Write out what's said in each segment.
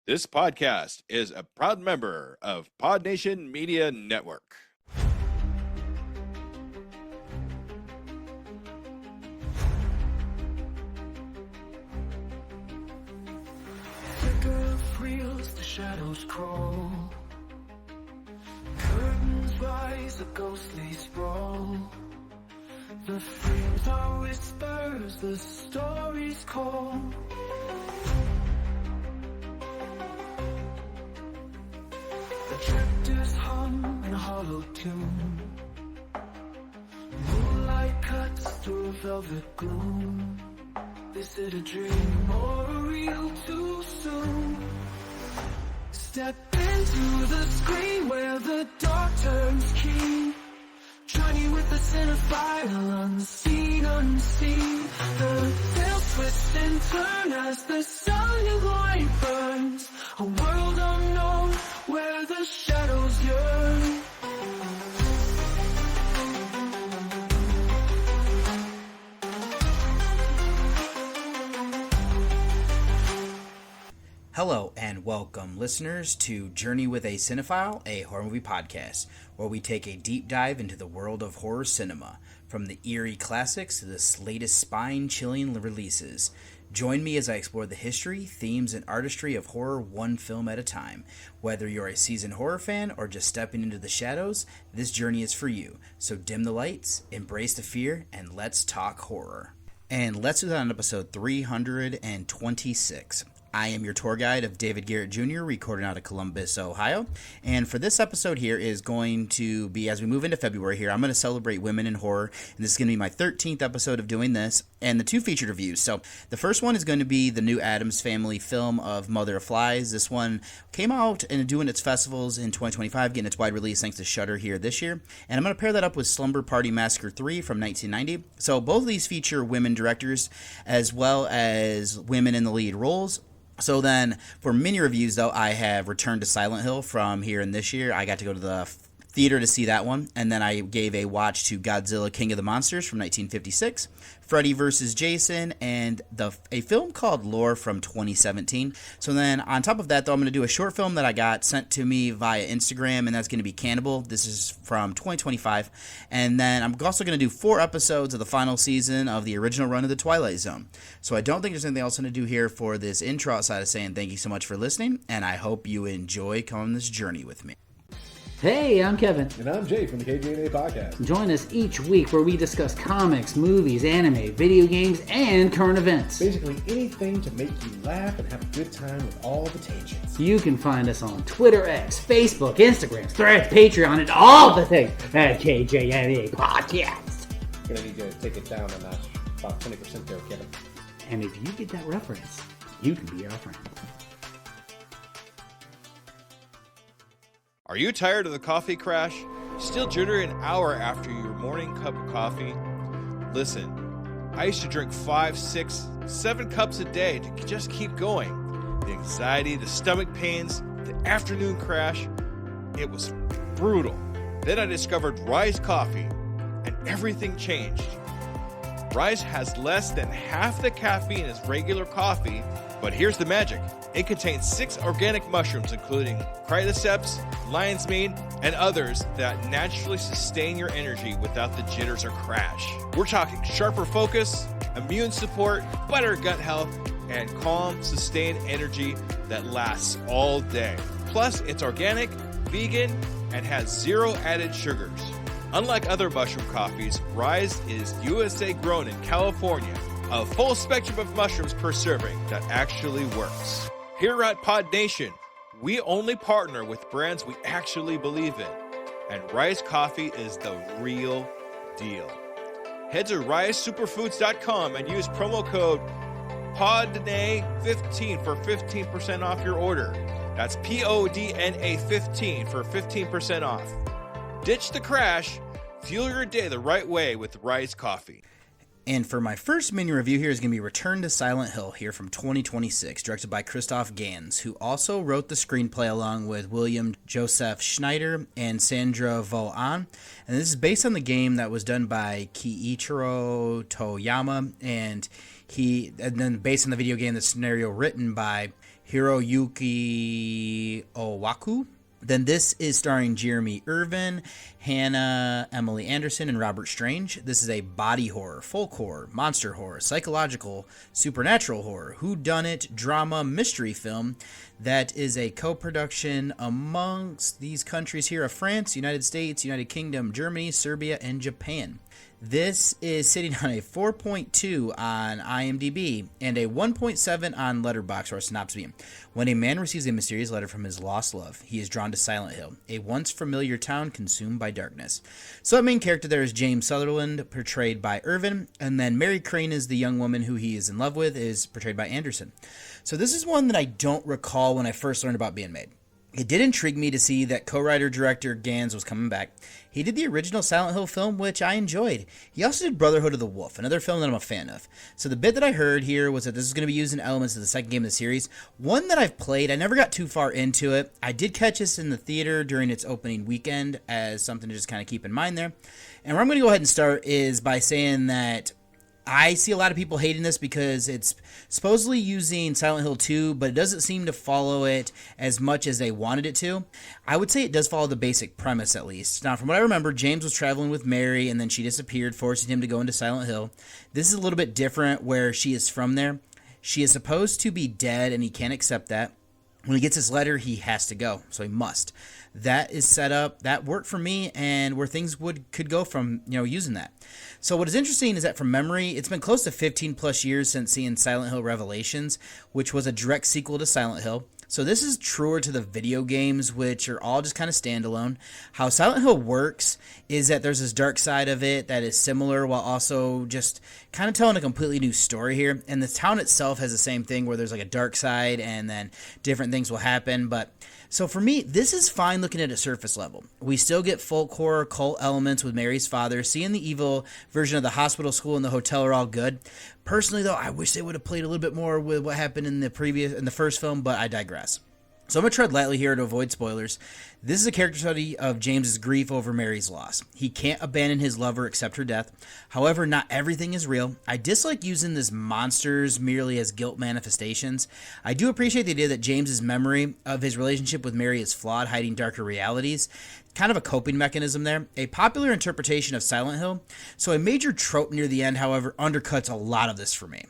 This podcast is a proud member of Pod Nation Media Network. Flicker of reels, the shadows crawl. Curtains rise, a ghostly sprawl. The frames are whispers, the stories call. The drifters hum in a hollow tune. Moonlight cuts through velvet gloom. Is it a dream or a real too soon? Step into the screen where the dark turns keen. Journey with the cinephile, unseen. The veils twist and turn as the silent light burns. A world unknown where the shadows yearn. Hello and welcome, listeners, to Journey with a Cinephile, a horror movie podcast, where we take a deep dive into the world of horror cinema, from the eerie classics to the latest spine-chilling releases. Join me as I explore the history, themes, and artistry of horror one film at a time. Whether you're a seasoned horror fan or just stepping into the shadows, this journey is for you. So dim the lights, embrace the fear, and let's talk horror. And let's do that on episode 326. I am your tour guide of David Garrett Jr., recording out of Columbus, Ohio. And for this episode here is going to be, as we move into February here, I'm going to celebrate women in horror. And this is going to be my 13th episode of doing this, and the two featured reviews. So the first one is going to be the new Addams Family film of Mother of Flies. This one came out and doing its festivals in 2025, getting its wide release thanks to Shudder here this year. And I'm going to pair that up with Slumber Party Massacre 3 from 1990. So both of these feature women directors as well as women in the lead roles. So then, for mini reviews, though, I have returned to Silent Hill from here in this year. I got to go to the theater to see that one, and then I gave a watch to Godzilla King of the Monsters from 1956, Freddy vs. Jason, and a film called Lore from 2017. So then, on top of that, though, I'm going to do a short film that I got sent to me via Instagram, and that's going to be Cannibal. This is from 2025. And then I'm also going to do 4 episodes of the final season of the original run of the Twilight Zone. So I don't think there's anything else I'm going to do here for this intro outside of saying thank you so much for listening, and I hope you enjoy coming on this journey with me. Hey, I'm Kevin. And I'm Jay from the KJNA Podcast. Join us each week where we discuss comics, movies, anime, video games, and current events. Basically anything to make you laugh and have a good time with all the tangents. You can find us on Twitter, X, Facebook, Instagram, Threads, Patreon, and all the things at KJNA Podcast. Gonna need you to take it down a notch, about 20% there, Kevin. And if you get that reference, you can be our friend. Are you tired of the coffee crash? Still jitter an hour after your morning cup of coffee? Listen, I used to drink 5, 6, 7 cups a day to just keep going. The anxiety, the stomach pains, the afternoon crash, it was brutal. Then I discovered Rise Coffee, and everything changed. Rise has less than half the caffeine as regular coffee, but here's the magic. It contains 6 organic mushrooms, including cordyceps, lion's mane, and others that naturally sustain your energy without the jitters or crash. We're talking sharper focus, immune support, better gut health, and calm, sustained energy that lasts all day. Plus, it's organic, vegan, and has 0 added sugars. Unlike other mushroom coffees, Rise is USA grown in California. A full spectrum of mushrooms per serving that actually works. Here at Pod Nation, we only partner with brands we actually believe in, and Rise Coffee is the real deal. Head to risesuperfoods.com and use promo code PODNA15 for 15% off your order. That's PODNA 15 for 15% off. Ditch the crash, fuel your day the right way with Rise Coffee. And for my first mini review here is going to be Return to Silent Hill here from 2026, directed by Christoph Gans, who also wrote the screenplay along with William Joseph Schneider and Sandra Vaughan. And this is based on the game that was done by Kiichiro Toyama, and then based on the video game, the scenario written by Hiroyuki Owaku. Then this is starring Jeremy Irvin, Hannah Emily Anderson, and Robert Strange. This is a body horror, folk horror, monster horror, psychological, supernatural horror, whodunit, drama, mystery film that is a co-production amongst these countries here of France, United States, United Kingdom, Germany, Serbia, and Japan. This is sitting on a 4.2 on IMDb and a 1.7 on Letterboxd or Synopsis. When a man receives a mysterious letter from his lost love, he is drawn to Silent Hill, a once familiar town consumed by darkness. So the main character there is James Sutherland, portrayed by Irvin, and then Mary Crane is the young woman who he is in love with, is portrayed by Anderson. So this is one that I don't recall when I first learned about being made. It did intrigue me to see that co-writer-director Gans was coming back. He did the original Silent Hill film, which I enjoyed. He also did Brotherhood of the Wolf, another film that I'm a fan of. So the bit that I heard here was that this is going to be using elements of the second game of the series. One that I've played, I never got too far into it. I did catch this in the theater during its opening weekend as something to just kind of keep in mind there. And where I'm going to go ahead and start is by saying that I see a lot of people hating this because it's supposedly using Silent Hill 2, but it doesn't seem to follow it as much as they wanted it to. I would say it does follow the basic premise, at least. Now, from what I remember, James was traveling with Mary, and then she disappeared, forcing him to go into Silent Hill. This is a little bit different where she is from there. She is supposed to be dead, and he can't accept that. When he gets his letter, he has to go, so he must. That is set up. That worked for me, and where things could go from using that. So what is interesting is that from memory, it's been close to 15 plus years since seeing Silent Hill Revelations, which was a direct sequel to Silent Hill. So this is truer to the video games, which are all just kind of standalone. How Silent Hill works is that there's this dark side of it that is similar while also just kind of telling a completely new story here. And the town itself has the same thing where there's like a dark side and then different things will happen. But so for me, this is fine looking at a surface level. We still get folk horror, cult elements with Mary's father. Seeing the evil version of the hospital, school, and the hotel are all good. Personally, though, I wish they would have played a little bit more with what happened in the first film, but I digress. So I'm going to tread lightly here to avoid spoilers. This is a character study of James's grief over Mary's loss. He can't abandon his lover except her death. However, not everything is real. I dislike using these monsters merely as guilt manifestations. I do appreciate the idea that James's memory of his relationship with Mary is flawed, hiding darker realities. Kind of a coping mechanism there. A popular interpretation of Silent Hill. So a major trope near the end, however, undercuts a lot of this for me.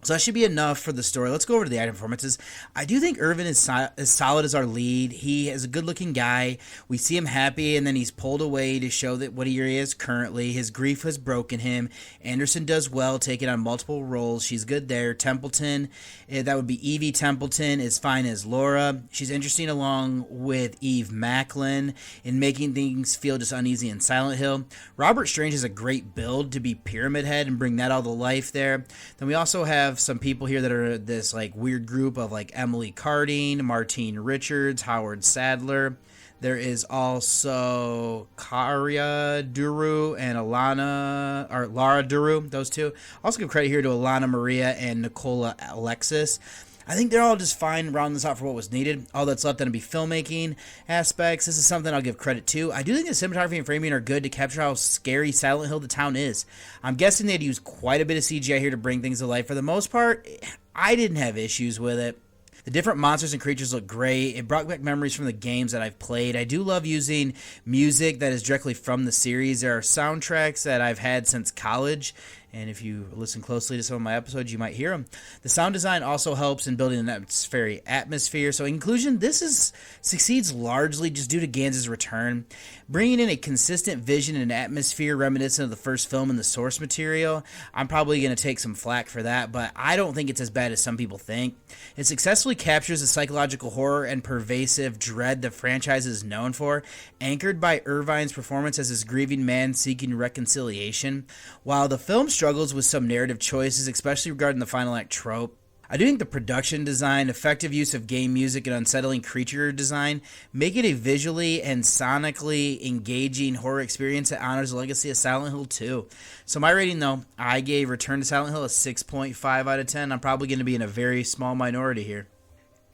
So that should be enough for the story. Let's go over to the acting performances. I do think Irvin is as solid as our lead. He is a good-looking guy. We see him happy, and then he's pulled away to show that what he is currently. His grief has broken him. Anderson does well, taking on multiple roles. She's good there. Templeton, that would be Evie Templeton, is fine as Laura. She's interesting along with Eve Macklin in making things feel just uneasy in Silent Hill. Robert Strange has a great build to be Pyramid Head and bring that all to life there. Then we also have some people here that are this like weird group of like Emily Carding, Martine Richards, Howard Sadler. There is also Karya Duru and Lara Duru, those two. Also give credit here to Alana Maria and Nicola Alexis. I think they're all just fine rounding this out for what was needed. All that's left then to be filmmaking aspects. This is something I'll give credit to. I do think the cinematography and framing are good to capture how scary Silent Hill the town is. I'm guessing they'd use quite a bit of CGI here to bring things to life. For the most part, I didn't have issues with it. The different monsters and creatures look great. It brought back memories from the games that I've played. I do love using music that is directly from the series. There are soundtracks that I've had since college, and if you listen closely to some of my episodes, you might hear them. The sound design also helps in building an atmosphere. So in conclusion, this succeeds largely just due to Gans's return, bringing in a consistent vision and atmosphere reminiscent of the first film and the source material. I'm probably going to take some flack for that, but I don't think it's as bad as some people think. It successfully captures the psychological horror and pervasive dread the franchise is known for, anchored by Irvine's performance as this grieving man seeking reconciliation. While the film struggles with some narrative choices, especially regarding the final act trope, I do think the production design, effective use of game music, and unsettling creature design make it a visually and sonically engaging horror experience that honors the legacy of Silent Hill 2. So my rating, though, I gave Return to Silent Hill a 6.5 out of 10. I'm probably going to be in a very small minority here.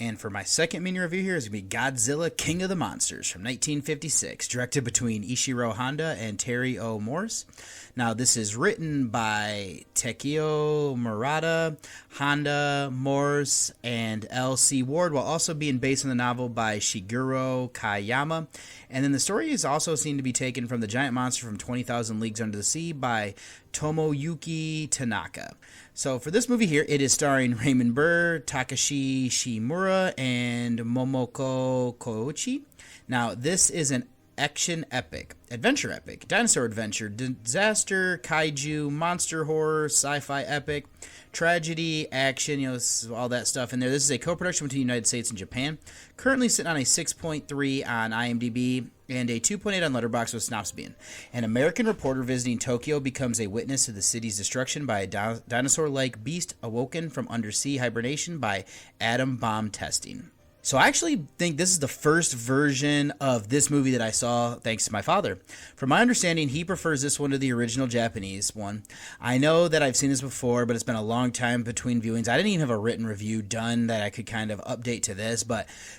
And for my second mini review here is going to be Godzilla King of the Monsters from 1956, directed between Ishiro Honda and Terry O. Morse. Now, this is written by Takeo Murata, Honda, Morse, and L.C. Ward, while also being based on the novel by Shigeru Kayama. And then the story is also seen to be taken from The Giant Monster from 20,000 Leagues Under the Sea by Tomoyuki Tanaka. So for this movie here, it is starring Raymond Burr, Takashi Shimura, and Momoko Koichi. Now, this is an action epic, adventure epic, dinosaur adventure, disaster, kaiju, monster horror, sci-fi epic, tragedy, action, all that stuff in there. This is a co-production between the United States and Japan. Currently sitting on a 6.3 on IMDb and a 2.8 on Letterboxd with Snops being. An American reporter visiting Tokyo becomes a witness to the city's destruction by a dinosaur-like beast awoken from undersea hibernation by atom bomb testing. So I actually think this is the first version of this movie that I saw thanks to my father. From my understanding, he prefers this one to the original Japanese one. I know that I've seen this before, but it's been a long time between viewings. I didn't even have a written review done that I could kind of update to this.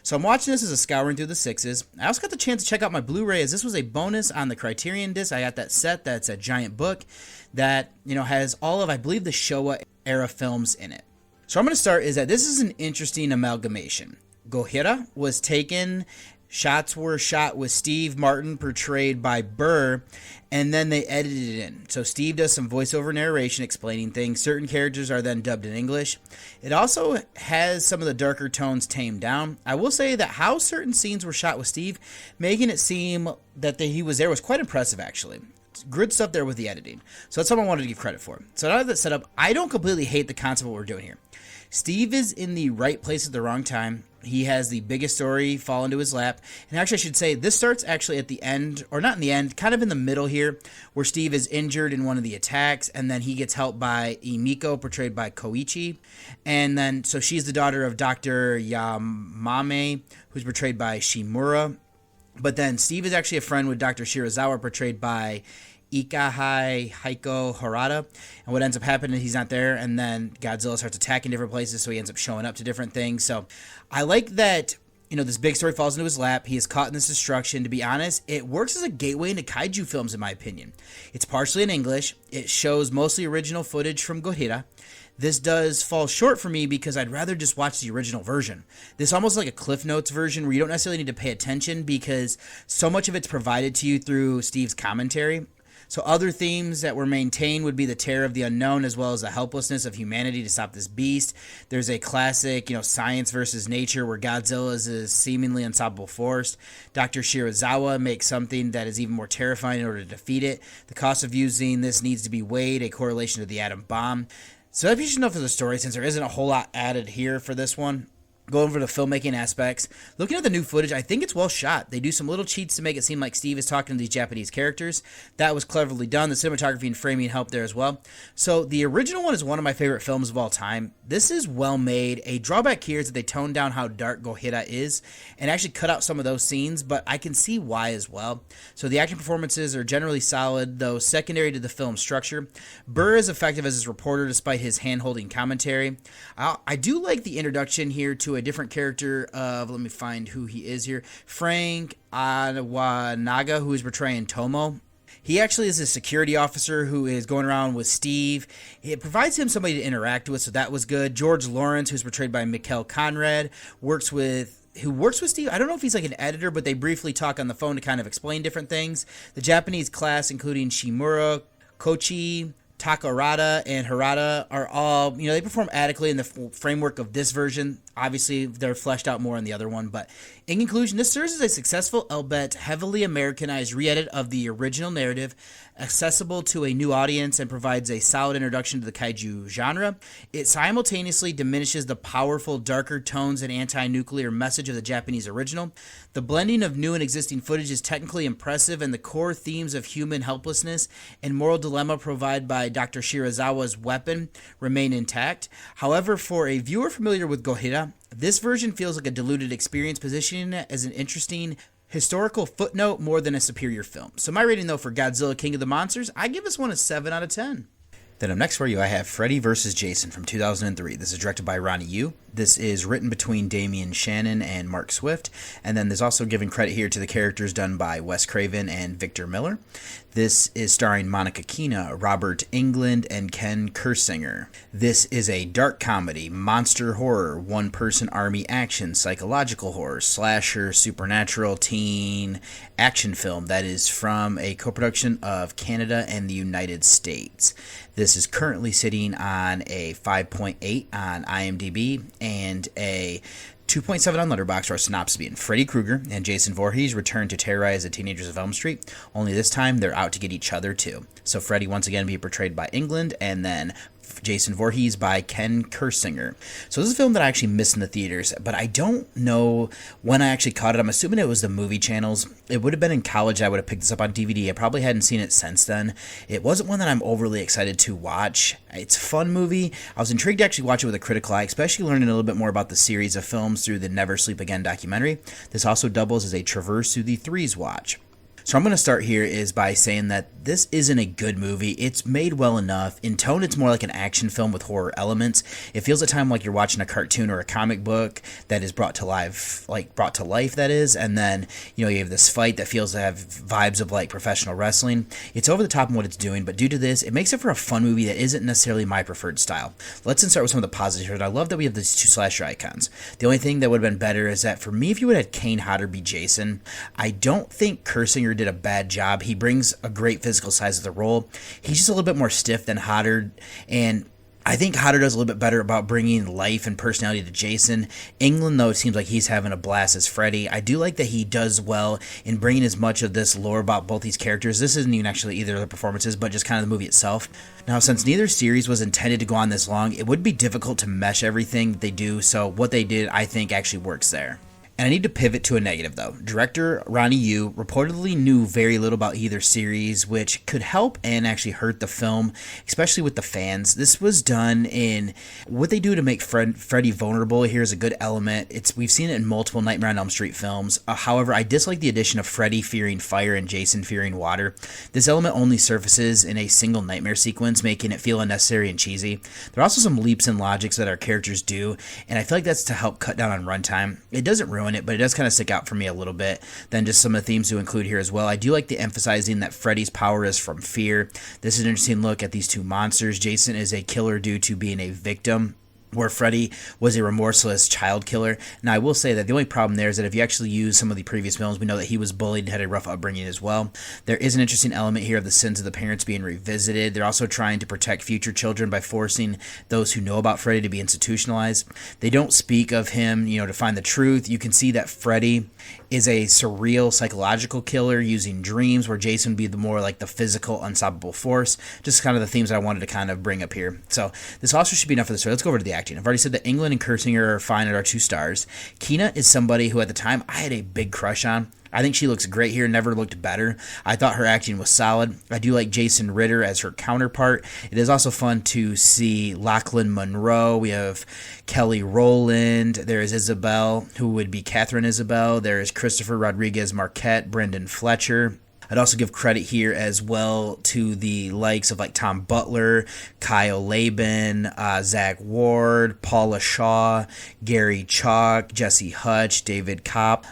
So I'm watching this as a scouring through the sixes. I also got the chance to check out my Blu-ray as this was a bonus on the Criterion disc. I got that set that's a giant book that has all of, I believe, the Showa era films in it. So I'm going to start is that this is an interesting amalgamation. Gojira was taken, shots were shot with Steve Martin portrayed by Burr, and then they edited it in. So Steve does some voiceover narration explaining things. Certain characters are then dubbed in English. It also has some of the darker tones tamed down. I will say that how certain scenes were shot with Steve, making it seem that he was there was quite impressive actually. Good stuff there with the editing. So that's something I wanted to give credit for. So now that set up, I don't completely hate the concept of what we're doing here. Steve is in the right place at the wrong time. He has the biggest story fall into his lap. And actually, I should say, this starts actually at the end, or not in the end, kind of in the middle here, where Steve is injured in one of the attacks, and then he gets helped by Emiko, portrayed by Koichi. And then, so she's the daughter of Dr. Yamame, who's portrayed by Shimura. But then Steve is actually a friend with Dr. Shirazawa, portrayed by Ikahai Heiko Harada, and what ends up happening is he's not there, and then Godzilla starts attacking different places, so he ends up showing up to different things. So I like that, this big story falls into his lap. He is caught in this destruction. To be honest, it works as a gateway into kaiju films, in my opinion. It's partially in English. It shows mostly original footage from Gojira. This does fall short for me because I'd rather just watch the original version. This almost like a Cliff Notes version where you don't necessarily need to pay attention because so much of it's provided to you through Steve's commentary. So other themes that were maintained would be the terror of the unknown as well as the helplessness of humanity to stop this beast. There's a classic, science versus nature where Godzilla is a seemingly unstoppable force. Dr. Shirazawa makes something that is even more terrifying in order to defeat it. The cost of using this needs to be weighed, a correlation to the atom bomb. So that'd be enough for the story since there isn't a whole lot added here for this one. Going over the filmmaking aspects, looking at the new footage, I think it's well shot. They do some little cheats to make it seem like Steve is talking to these Japanese characters. That was cleverly done. The cinematography and framing helped there as well. So the original one is one of my favorite films of all time. This is well made. A drawback here is that they toned down how dark Gojira is and actually cut out some of those scenes, but I can see why as well. So the action performances are generally solid, though secondary to the film's structure. Burr is effective as his reporter despite his hand-holding commentary. I do like the introduction here to a different character of, let me find who he is here, Frank Awanaga, who is portraying Tomo. He actually is a security officer who is going around with Steve. It provides him somebody to interact with, so that was good. George Lawrence, who's portrayed by Mikkel Conrad, works with Steve. I don't know if he's like an editor, but they briefly talk on the phone to kind of explain different things. The Japanese class, including Shimura, Kochi, Takarada, and Harada, are all, they perform adequately in the framework of this version. Obviously, they're fleshed out more in the other one, but in conclusion, this serves as a successful, albeit heavily Americanized re-edit of the original narrative, accessible to a new audience and provides a solid introduction to the kaiju genre. It simultaneously diminishes the powerful, darker tones and anti-nuclear message of the Japanese original. The blending of new and existing footage is technically impressive, and the core themes of human helplessness and moral dilemma provided by Dr. Shirazawa's weapon remain intact. However, for a viewer familiar with Gojira, this version feels like a diluted experience, positioning it as an interesting historical footnote more than a superior film. So my rating, though, for Godzilla King of the Monsters, I give this one a 7 out of 10. Then up next for you, I have Freddy vs. Jason from 2003. This is directed by Ronnie Yu. This is written between Damian Shannon and Mark Swift. And then there's also given credit here to the characters done by Wes Craven and Victor Miller. This is starring Monica Keena, Robert Englund, and Ken Kersinger. This is a dark comedy, monster horror, one-person army action, psychological horror, slasher, supernatural, teen, action film that is from a co-production of Canada and the United States. This is currently sitting on a 5.8 on IMDb and a 2.7 on Letterboxd, or synopsis being Freddy Krueger and Jason Voorhees return to terrorize the teenagers of Elm Street, only this time they're out to get each other too. So Freddy once again be portrayed by Englund, and then Jason Voorhees by Ken Kersinger. So this is a film that I actually missed in the theaters, but I don't know when I actually caught it. I'm assuming it was the movie channels. It would have been in college. I would have picked this up on DVD. I probably hadn't seen it since then. It wasn't one that I'm overly excited to watch. It's a fun movie. I was intrigued to actually watch it with a critical eye, especially learning a little bit more about the series of films through the Never Sleep Again documentary. This also doubles as a traverse through the Threes watch. So I'm going to start here is by saying that this isn't a good movie. It's made well enough. In tone, it's more like an action film with horror elements. It feels at times like you're watching a cartoon or a comic book that is brought to life, that is. And then, you have this fight that feels to have vibes of like professional wrestling. It's over the top in what it's doing, but due to this, it makes it for a fun movie that isn't necessarily my preferred style. Let's start with some of the positives here. I love that we have these two slasher icons. The only thing that would have been better is that for me, if you would have had Kane Hodder be Jason, I don't think Kersinger did a bad job. He brings a great physical size of the role. He's just a little bit more stiff than Hodder, and I think Hodder does a little bit better about bringing life and personality to Jason. Englund, though, it seems like he's having a blast as Freddy. I do like that he does well in bringing as much of this lore about both these characters. This isn't even actually either of the performances, but just kind of the movie itself. Now, since neither series was intended to go on this long, it would be difficult to mesh everything they do, so what they did, I think, actually works there. And I need to pivot to a negative, though. Director Ronnie Yu reportedly knew very little about either series, which could help and actually hurt the film, especially with the fans. This was done in what they do to make Freddy vulnerable. Here's a good element. We've seen it in multiple Nightmare on Elm Street films. However, I dislike the addition of Freddy fearing fire and Jason fearing water. This element only surfaces in a single nightmare sequence, making it feel unnecessary and cheesy. There are also some leaps in logics that our characters do, and I feel like that's to help cut down on runtime. It doesn't ruin it, but it does kind of stick out for me a little bit. Then just some of the themes to include here as well. I do like the emphasizing that Freddy's power is from fear. This is an interesting look at these two monsters. Jason is a killer due to being a victim, where Freddy was a remorseless child killer. Now, I will say that the only problem there is that if you actually use some of the previous films, we know that he was bullied and had a rough upbringing as well. There is an interesting element here of the sins of the parents being revisited. They're also trying to protect future children by forcing those who know about Freddy to be institutionalized. They don't speak of him, to find the truth. You can see that Freddy is a surreal psychological killer using dreams, where Jason would be the more like the physical, unstoppable force. Just kind of the themes that I wanted to kind of bring up here. So this also should be enough for the story. Let's go over to the acting. I've already said that Englund and Kersinger are fine at our 2 stars. Keena is somebody who at the time I had a big crush on. I think she looks great here, never looked better. I thought her acting was solid. I do like Jason Ritter as her counterpart. It is also fun to see Lachlan Monroe. We have Kelly Rowland. There is Isabel, who would be Catherine Isabel. There is Christopher Rodriguez Marquette, Brendan Fletcher. I'd also give credit here as well to the likes of like Tom Butler, Kyle Laban, Zach Ward, Paula Shaw, Gary Chalk, Jesse Hutch, David Kopp.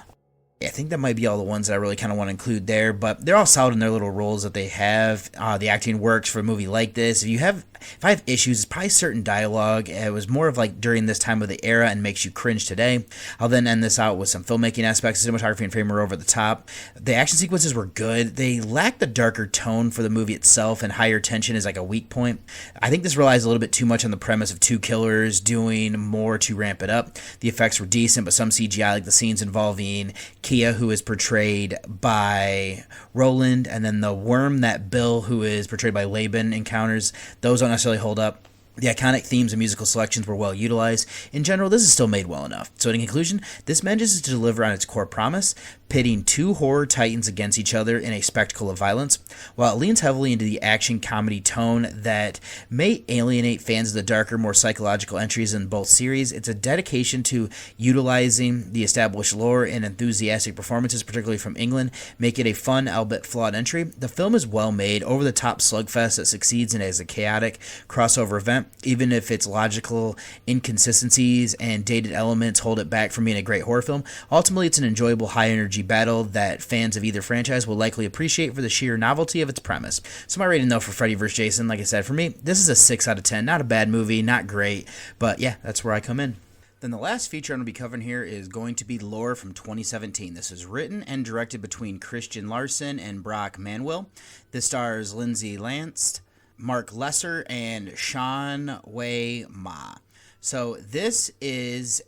I think that might be all the ones that I really kind of want to include there, but they're all solid in their little roles that they have. The acting works for a movie like this. If I have issues, it's probably certain dialogue. It was more of like during this time of the era and makes you cringe today. I'll then end this out with some filmmaking aspects. Cinematography and frame were over the top. The action sequences were good. They lacked the darker tone for the movie itself, and higher tension is like a weak point. I think this relies a little bit too much on the premise of 2 killers doing more to ramp it up. The effects were decent, but some CGI, like the scenes involving Kia, who is portrayed by Roland, and then the worm that Bill, who is portrayed by Laban, encounters, those don't necessarily hold up. The iconic themes and musical selections were well utilized. In general, this is still made well enough. So in conclusion, this manages to deliver on its core promise, pitting two horror titans against each other in a spectacle of violence. While it leans heavily into the action comedy tone that may alienate fans of the darker, more psychological entries in both series, it's a dedication to utilizing the established lore and enthusiastic performances, particularly from England, make it a fun, albeit flawed entry. The film is well made, over-the-top slugfest that succeeds in as a chaotic crossover event, even if its logical inconsistencies and dated elements hold it back from being a great horror film. Ultimately, it's an enjoyable, high-energy battle that fans of either franchise will likely appreciate for the sheer novelty of its premise. So my rating, though, for Freddy vs. Jason, like I said, for me, this is a 6 out of 10. Not a bad movie, not great, but yeah, that's where I come in. Then the last feature I'm going to be covering here is going to be Lore from 2017. This is written and directed between Christian Larson and Brock Manuel. This stars Lindsay Lance, Mark Lesser, and Sean Wei Ma. So this is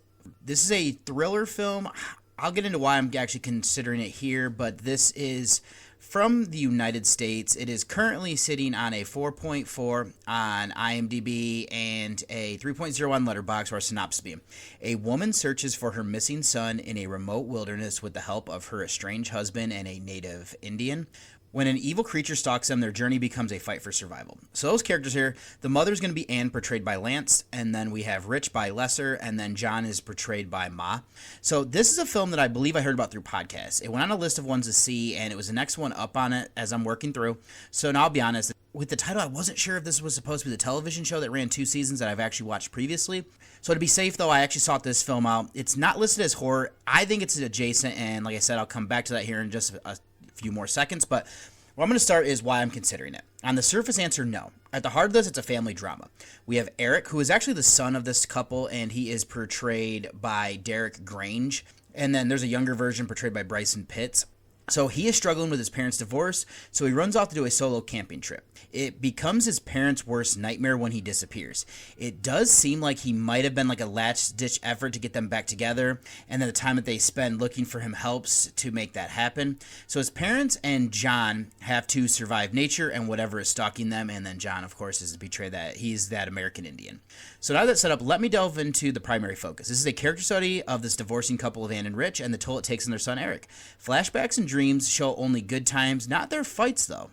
a thriller film. I'll get into why I'm actually considering it here, but this is from the United States. It is currently sitting on a 4.4 on IMDb and a 3.0 on Letterboxd, or Synopsis. A woman searches for her missing son in a remote wilderness with the help of her estranged husband and a native Indian. When an evil creature stalks them, their journey becomes a fight for survival. So those characters here, the mother's going to be Anne, portrayed by Lance, and then we have Rich by Lesser, and then John is portrayed by Ma. So this is a film that I believe I heard about through podcasts. It went on a list of ones to see, and it was the next one up on it as I'm working through. So now I'll be honest, with the title, I wasn't sure if this was supposed to be the television show that ran 2 seasons that I've actually watched previously. So to be safe, though, I actually sought this film out. It's not listed as horror. I think it's adjacent, and like I said, I'll come back to that here in just a few more seconds, but where I'm going to start is why I'm considering it. On the surface, answer, no. At the heart of this, it's a family drama. We have Eric, who is actually the son of this couple, and he is portrayed by Derek Grange. And then there's a younger version portrayed by Bryson Pitts. So he is struggling with his parents' divorce, so he runs off to do a solo camping trip. It becomes his parents' worst nightmare when he disappears. It does seem like he might have been like a last-ditch effort to get them back together, and then the time that they spend looking for him helps to make that happen. So his parents and John have to survive nature and whatever is stalking them, and then John, of course, is to betray that he's that American Indian. So now that's set up, let me delve into the primary focus. This is a character study of this divorcing couple of Anne and Rich and the toll it takes on their son Eric. Flashbacks and dreams show only good times, not their fights though.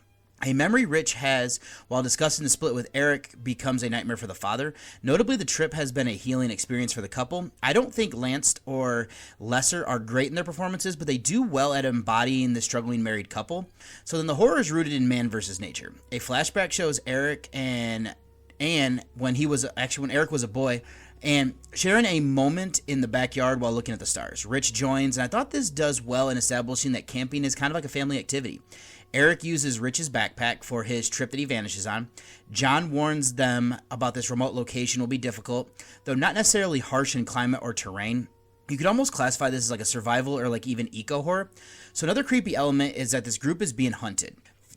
A memory Rich has while discussing the split with Eric becomes a nightmare for the father. Notably, the trip has been a healing experience for the couple. I don't think Lance or Lesser are great in their performances, but they do well at embodying the struggling married couple. So then the horror is rooted in man versus nature. A flashback shows Eric and Anne when Eric was a boy, and sharing a moment in the backyard while looking at the stars. Rich joins, and I thought this does well in establishing that camping is kind of like a family activity. Eric uses Rich's backpack for his trip that he vanishes on. John warns them about this remote location will be difficult, though not necessarily harsh in climate or terrain. You could almost classify this as like a survival or like even eco-horror. So another creepy element is that this group is being hunted.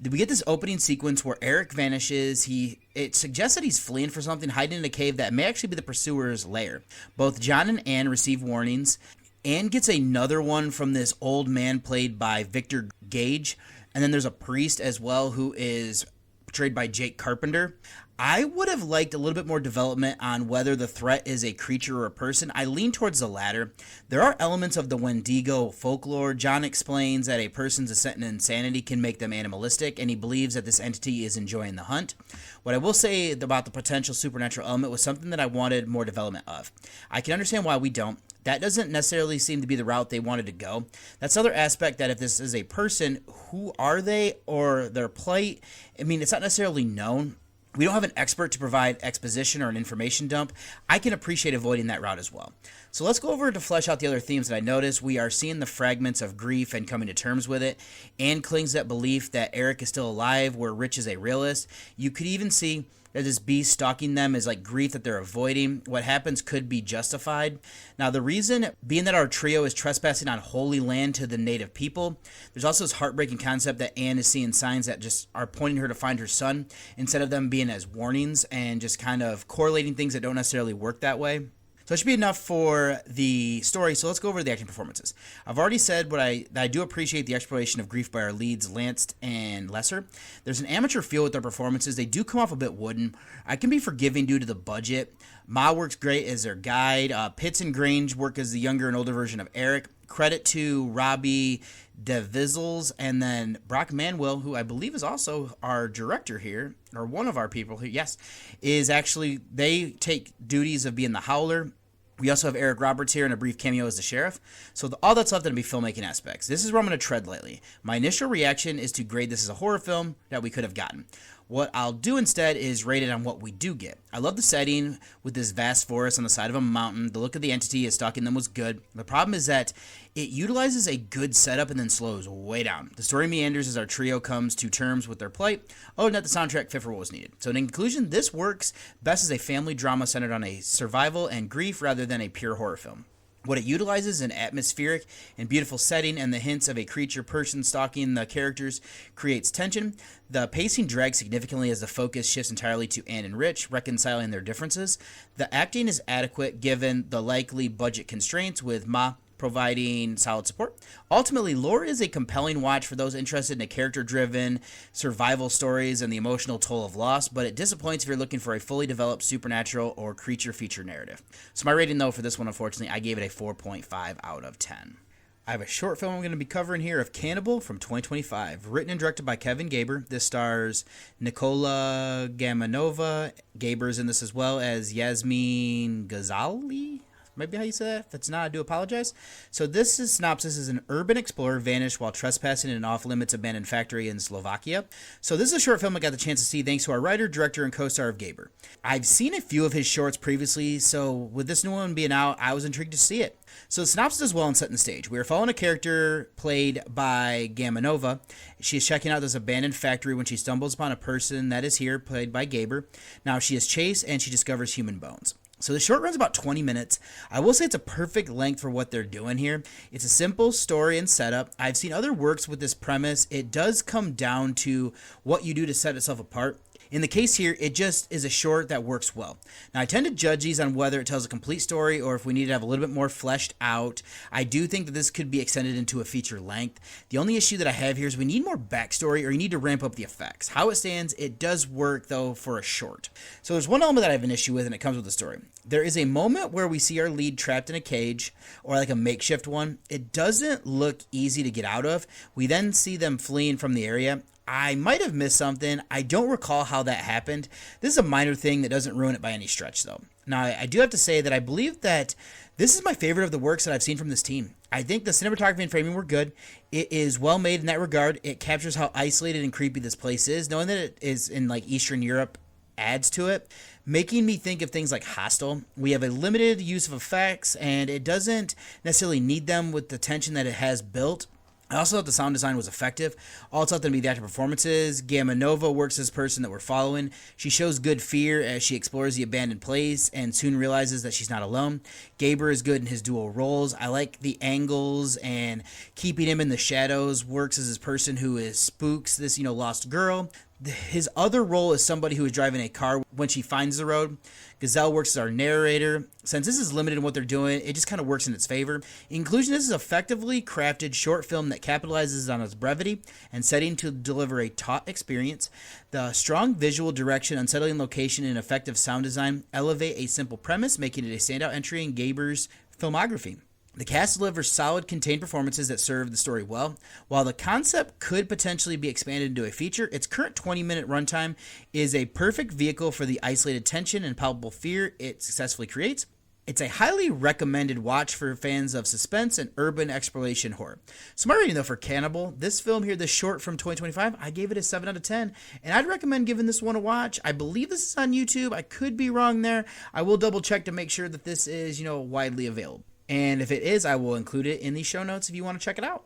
We get this opening sequence where Eric vanishes. It suggests that he's fleeing for something, hiding in a cave that may actually be the pursuer's lair. Both John and Anne receive warnings. Anne gets another one from this old man played by Victor Gage. And then there's a priest as well who is portrayed by Jake Carpenter. I would have liked a little bit more development on whether the threat is a creature or a person. I lean towards the latter. There are elements of the Wendigo folklore. John explains that a person's ascent in insanity can make them animalistic, and he believes that this entity is enjoying the hunt. What I will say about the potential supernatural element was something that I wanted more development of. I can understand why we don't. That doesn't necessarily seem to be the route they wanted to go. That's another aspect that if this is a person, who are they or their plight? I mean, it's not necessarily known. We don't have an expert to provide exposition or an information dump. I can appreciate avoiding that route as well. So let's go over to flesh out the other themes that I noticed. We are seeing the fragments of grief and coming to terms with it. Anne clings to that belief that Eric is still alive, where Rich is a realist. You could even see that this beast stalking them is like grief that they're avoiding. What happens could be justified. Now, the reason being that our trio is trespassing on holy land to the native people, there's also this heartbreaking concept that Anne is seeing signs that just are pointing her to find her son instead of them being as warnings and just kind of correlating things that don't necessarily work that way. So it should be enough for the story. So let's go over the acting performances. I've already said that I do appreciate the exploration of grief by our leads, Lance and Lesser. There's an amateur feel with their performances. They do come off a bit wooden. I can be forgiving due to the budget. Ma works great as their guide. Pitts and Grange work as the younger and older version of Eric. Credit to Robbie DeVizzles, and then Brock Manuel, who I believe is also our director here, or one of our people here, yes, is actually, they take duties of being the Howler. We also have Eric Roberts here in a brief cameo as the sheriff. So all that's left to be filmmaking aspects. This is where I'm going to tread lightly. My initial reaction is to grade this as a horror film that we could have gotten. What I'll do instead is rate it on what we do get. I love the setting with this vast forest on the side of a mountain. The look of the entity as stalking them was good. The problem is that it utilizes a good setup and then slows way down. The story meanders as our trio comes to terms with their plight. Oh, not the soundtrack fit for what was needed. So in conclusion, this works best as a family drama centered on a survival and grief rather than a pure horror film. What it utilizes is an atmospheric and beautiful setting, and the hints of a creature person stalking the characters creates tension. The pacing drags significantly as the focus shifts entirely to Anne and Rich, reconciling their differences. The acting is adequate given the likely budget constraints, with Ma providing solid support. Ultimately, Lore is a compelling watch for those interested in a character-driven survival stories and the emotional toll of loss, but it disappoints if you're looking for a fully developed supernatural or creature feature narrative. So my rating, though, for this one, unfortunately, I gave it a 4.5 out of 10. I have a short film I'm going to be covering here of Cannibal from 2025, written and directed by Kevin Gaber. This stars Nicola Gamanova. Gaber's in this as well as Yasmin Ghazali. Maybe how you say that. If it's not, I do apologize. So this synopsis is an urban explorer vanished while trespassing in an off-limits abandoned factory in Slovakia. So this is a short film I got the chance to see thanks to our writer, director, and co-star of Gaber. I've seen a few of his shorts previously, so with this new one being out, I was intrigued to see it. So the synopsis is well in setting the stage. We are following a character played by Gamanova. She is checking out this abandoned factory when she stumbles upon a person that is here, played by Gaber. Now she is chased and she discovers human bones. So the short run's about 20 minutes. I will say it's a perfect length for what they're doing here. It's a simple story and setup. I've seen other works with this premise. It does come down to what you do to set itself apart. In the case here, it just is a short that works well. Now, I tend to judge these on whether it tells a complete story or if we need to have a little bit more fleshed out. I do think that this could be extended into a feature length. The only issue that I have here is we need more backstory or you need to ramp up the effects. How it stands, it does work, though, for a short. So there's one element that I have an issue with, and it comes with the story. There is a moment where we see our lead trapped in a cage, or like a makeshift one. It doesn't look easy to get out of. We then see them fleeing from the area. I might have missed something. I don't recall how that happened. This is a minor thing that doesn't ruin it by any stretch, though. Now, I do have to say that I believe that this is my favorite of the works that I've seen from this team. I think the cinematography and framing were good. It is well made in that regard. It captures how isolated and creepy this place is. Knowing that it is in like Eastern Europe adds to it, making me think of things like Hostel. We have a limited use of effects, and it doesn't necessarily need them with the tension that it has built. I also thought the sound design was effective. All it's left to be the acting performances. Gamanova works as the person that we're following. She shows good fear as she explores the abandoned place and soon realizes that she's not alone. Gaber is good in his dual roles. I like the angles and keeping him in the shadows. Works as this person who is spooks this, lost girl. His other role is somebody who is driving a car when she finds the road. Gazelle works as our narrator. Since this is limited in what they're doing, it just kind of works in its favor. In conclusion, this is effectively crafted short film that capitalizes on its brevity and setting to deliver a taut experience. The strong visual direction, unsettling location, and effective sound design elevate a simple premise, making it a standout entry in Gaber's filmography. The cast delivers solid, contained performances that serve the story well. While the concept could potentially be expanded into a feature, its current 20-minute runtime is a perfect vehicle for the isolated tension and palpable fear it successfully creates. It's a highly recommended watch for fans of suspense and urban exploration horror. So my rating, though, for Cannibal, this film here, this short from 2025, I gave it a 7 out of 10, and I'd recommend giving this one a watch. I believe this is on YouTube. I could be wrong there. I will double check to make sure that this is, widely available. And if it is, I will include it in the show notes if you want to check it out.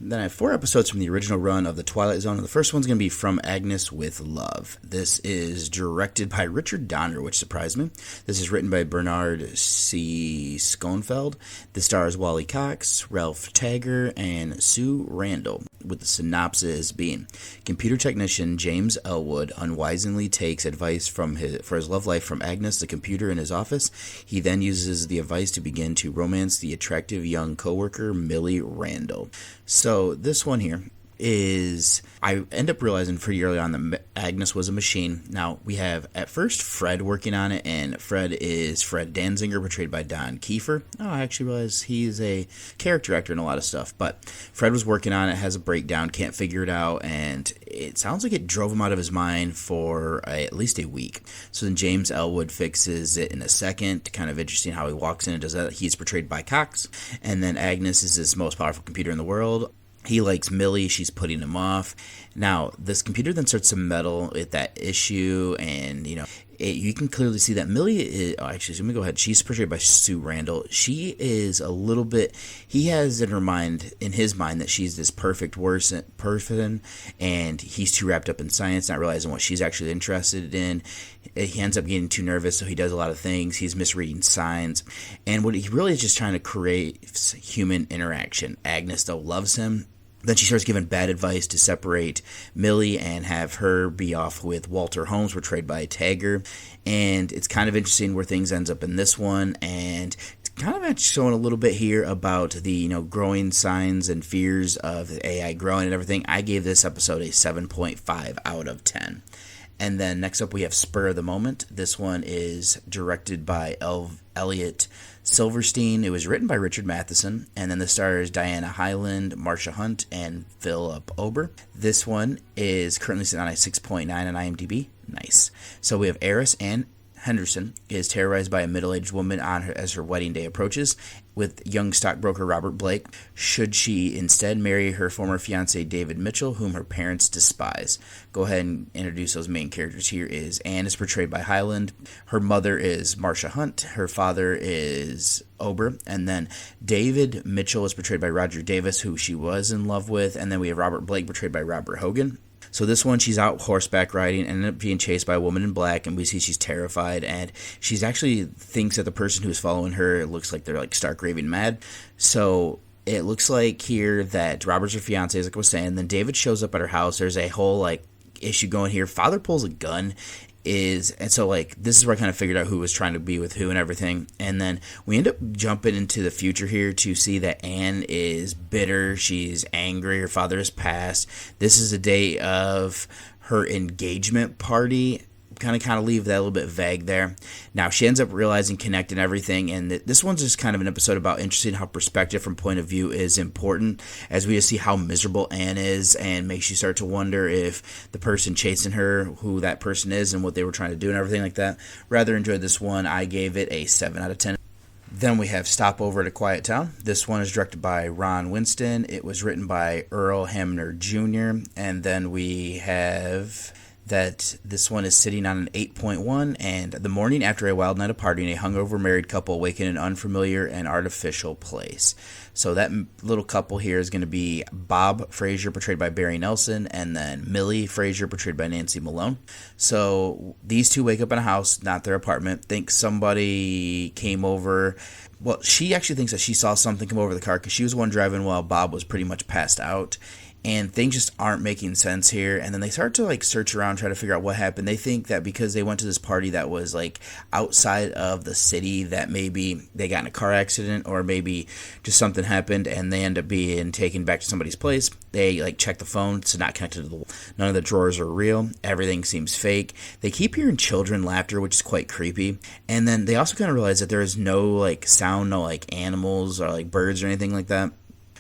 Then I have 4 episodes from the original run of the Twilight Zone. And the first one's going to be From Agnes with Love. This is directed by Richard Donner, which surprised me. This is written by Bernard C. Schoenfeld. This stars Wally Cox, Ralph Tagger, and Sue Randall, with the synopsis being: computer technician James Elwood unwisely takes advice for his love life from Agnes, the computer in his office. He then uses the advice to begin to romance the attractive young coworker Millie Randall. So this one here is, I end up realizing pretty early on that Agnes was a machine. Now, we have at first Fred working on it, and Fred is Fred Danziger, portrayed by Don Kiefer. Oh, I actually realized he's a character actor in a lot of stuff, but Fred was working on it, has a breakdown, can't figure it out, and it sounds like it drove him out of his mind for at least a week. So then James Elwood fixes it in a second. Kind of interesting how he walks in and does that. He's portrayed by Cox, and then Agnes is this most powerful computer in the world. He likes Millie, she's putting him off. Now, this computer then starts to meddle with that issue, and, you can clearly see that Millie is, actually, let me go ahead. She's portrayed by Sue Randall. She is a little bit, he has in his mind, that she's this perfect person, and he's too wrapped up in science, not realizing what she's actually interested in. He ends up getting too nervous, so he does a lot of things. He's misreading signs, and what he really is just trying to create human interaction. Agnes, though, loves him. Then she starts giving bad advice to separate Millie and have her be off with Walter Holmes, portrayed by Tagger. And it's kind of interesting where things ends up in this one. And it's kind of showing a little bit here about the growing signs and fears of AI growing and everything. I gave this episode a 7.5 out of 10. And then next up we have Spur of the Moment. This one is directed by Elliot Silverstein. It was written by Richard Matheson, and then the stars Diana Hyland, Marsha Hunt, and Philip Ober. This one is currently sitting on a 6.9 on IMDb. Nice. So we have Eris Ann Henderson is terrorized by a middle-aged woman as her wedding day approaches with young stockbroker Robert Blake. Should she instead marry her former fiancé David Mitchell, whom her parents despise? Go ahead and introduce those main characters. Here is Anne, is portrayed by Hyland. Her mother is Marsha Hunt. Her father is Ober. And then David Mitchell is portrayed by Roger Davis, who she was in love with. And then we have Robert Blake, portrayed by Robert Hogan. So this one, she's out horseback riding and ended up being chased by a woman in black, and we see she's terrified, and she's actually thinks that the person who's following her, it looks like they're like stark raving mad. So it looks like here that Robert's her fiance, as I was saying. Then David shows up at her house. There's a whole issue going here. Father pulls a gun. And so this is where I kind of figured out who was trying to be with who and everything. And then we end up jumping into the future here to see that Anne is bitter. She's angry. Her father has passed. This is a day of her engagement party. Kind of leave that a little bit vague there. Now she ends up realizing, connecting everything, and this one's just kind of an episode about interesting how perspective from point of view is important, as we just see how miserable Anne is, and makes you start to wonder if the person chasing her, who that person is, and what they were trying to do and everything like that. Rather enjoyed this one. I gave it a 7 out of 10. Then we have Stopover at a Quiet Town. This one is directed by Ron Winston. It was written by Earl Hamner Jr. And then we have that this one is sitting on an 8.1, and the morning after a wild night of partying, a hungover married couple awaken in an unfamiliar and artificial place. So that little couple here is going to be Bob Frazier, portrayed by Barry Nelson, and then Millie Frazier, portrayed by Nancy Malone. So these two wake up in a house, not their apartment, think somebody came over. Well, she actually thinks that she saw something come over the car because she was the one driving while Bob was pretty much passed out. And things just aren't making sense here. And then they start to search around, try to figure out what happened. They think that because they went to this party that was outside of the city, that maybe they got in a car accident, or maybe just something happened and they end up being taken back to somebody's place. They check the phone, it's not connected to the wall. None of the drawers are real. Everything seems fake. They keep hearing children laughter, which is quite creepy. And then they also kind of realize that there is no sound, no animals or birds or anything like that.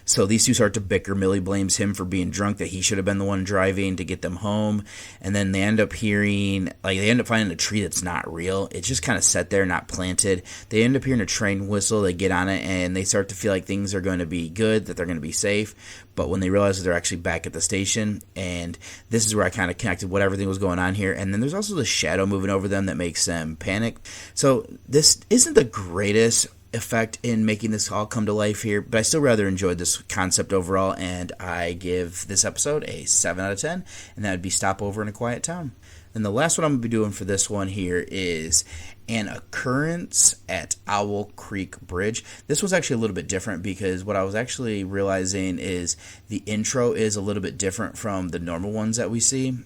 So these two start to bicker. Millie blames him for being drunk, that he should have been the one driving to get them home. And then they end up hearing, they end up finding a tree that's not real. It's just kind of set there, not planted. They end up hearing a train whistle. They get on it, and they start to feel like things are going to be good, that they're going to be safe. But when they realize that they're actually back at the station, and this is where I kind of connected what everything was going on here. And then there's also the shadow moving over them that makes them panic. So this isn't the greatest effect in making this all come to life here, but I still rather enjoyed this concept overall, and I give this episode a 7 out of 10, and that would be Stopover in a Quiet Town. And the last one I'm going to be doing for this one here is An Occurrence at Owl Creek Bridge. This was actually a little bit different because what I was actually realizing is the intro is a little bit different from the normal ones that we see,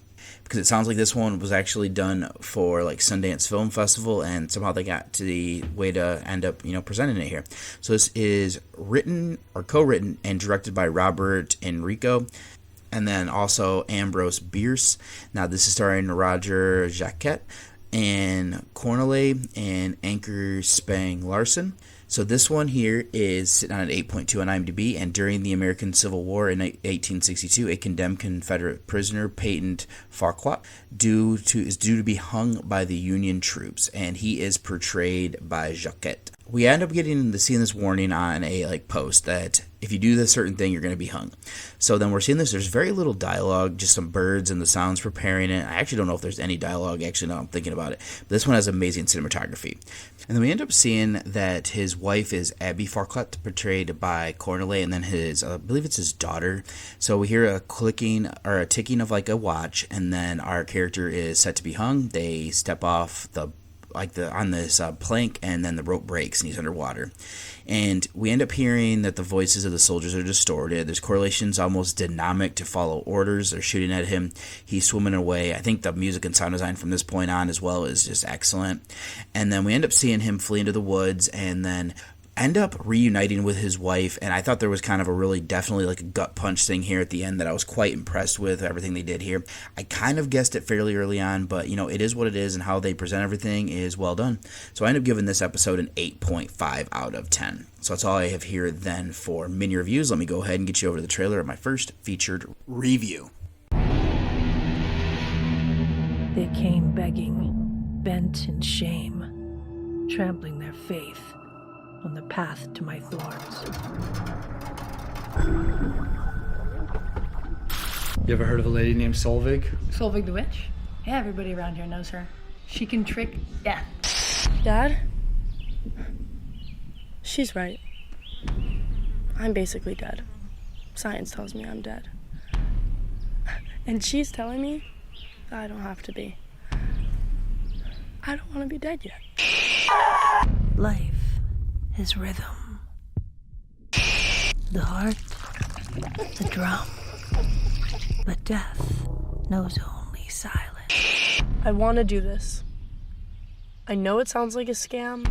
because it sounds like this one was actually done for like Sundance Film Festival, and somehow they got to the way to end up, presenting it here. So this is written or co-written and directed by Robert Enrico, and then also Ambrose Bierce. Now this is starring Roger Jacquet and Cornelay and Anchor Spang Larson. So this one here is sitting on an 8.2 on IMDb, and during the American Civil War in 1862, a condemned Confederate prisoner, Peyton Farquhar, is due to be hung by the Union troops, and he is portrayed by Jacquet. We end up getting seeing this warning on a post that if you do this certain thing, you're going to be hung. So then we're seeing this. There's very little dialogue, just some birds and the sounds preparing it. I actually don't know if there's any dialogue. Actually, no, I'm thinking about it. But this one has amazing cinematography. And then we end up seeing that his wife is Abby Farquhar, portrayed by Cornelay, and then I believe it's his daughter. So we hear a clicking or a ticking of a watch, and then our character is set to be hung. They step off on this plank, and then the rope breaks and he's underwater. And we end up hearing that the voices of the soldiers are distorted. There's correlations almost dynamic to follow orders. They're shooting at him. He's swimming away. I think the music and sound design from this point on as well is just excellent. And then we end up seeing him flee into the woods and then end up reuniting with his wife, and I thought there was kind of a really definitely a gut punch thing here at the end that I was quite impressed with everything they did here. I kind of guessed it fairly early on, but it is what it is, and how they present everything is well done. So I end up giving this episode an 8.5 out of 10. So that's all I have here then for mini reviews. Let me go ahead and get you over to the trailer of my first featured review. They came begging, bent in shame, trampling their faith on the path to my thorns. You ever heard of a lady named Solvig? Solvig the witch? Yeah, everybody around here knows her. She can trick death. Dad? She's right. I'm basically dead. Science tells me I'm dead. And she's telling me I don't have to be. I don't want to be dead yet. Life is rhythm. The heart, the drum. But death knows only silence. I want to do this. I know it sounds like a scam.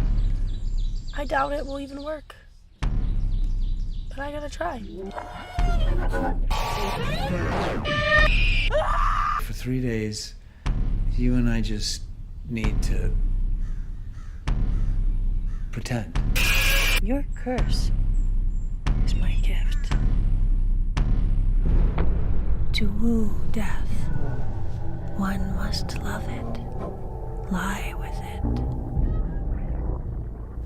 I doubt it will even work. But I gotta try. For 3 days, you and I just need to pretend. Your curse is my gift. To woo death, one must love it, lie with it.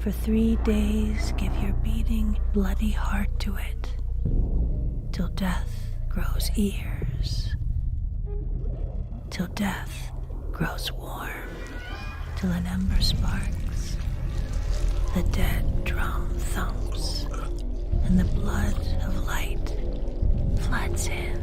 For 3 days, give your beating, bloody heart to it, till death grows ears, till death grows warm, till an ember sparks, the dead drum thumps, and the blood of light floods in.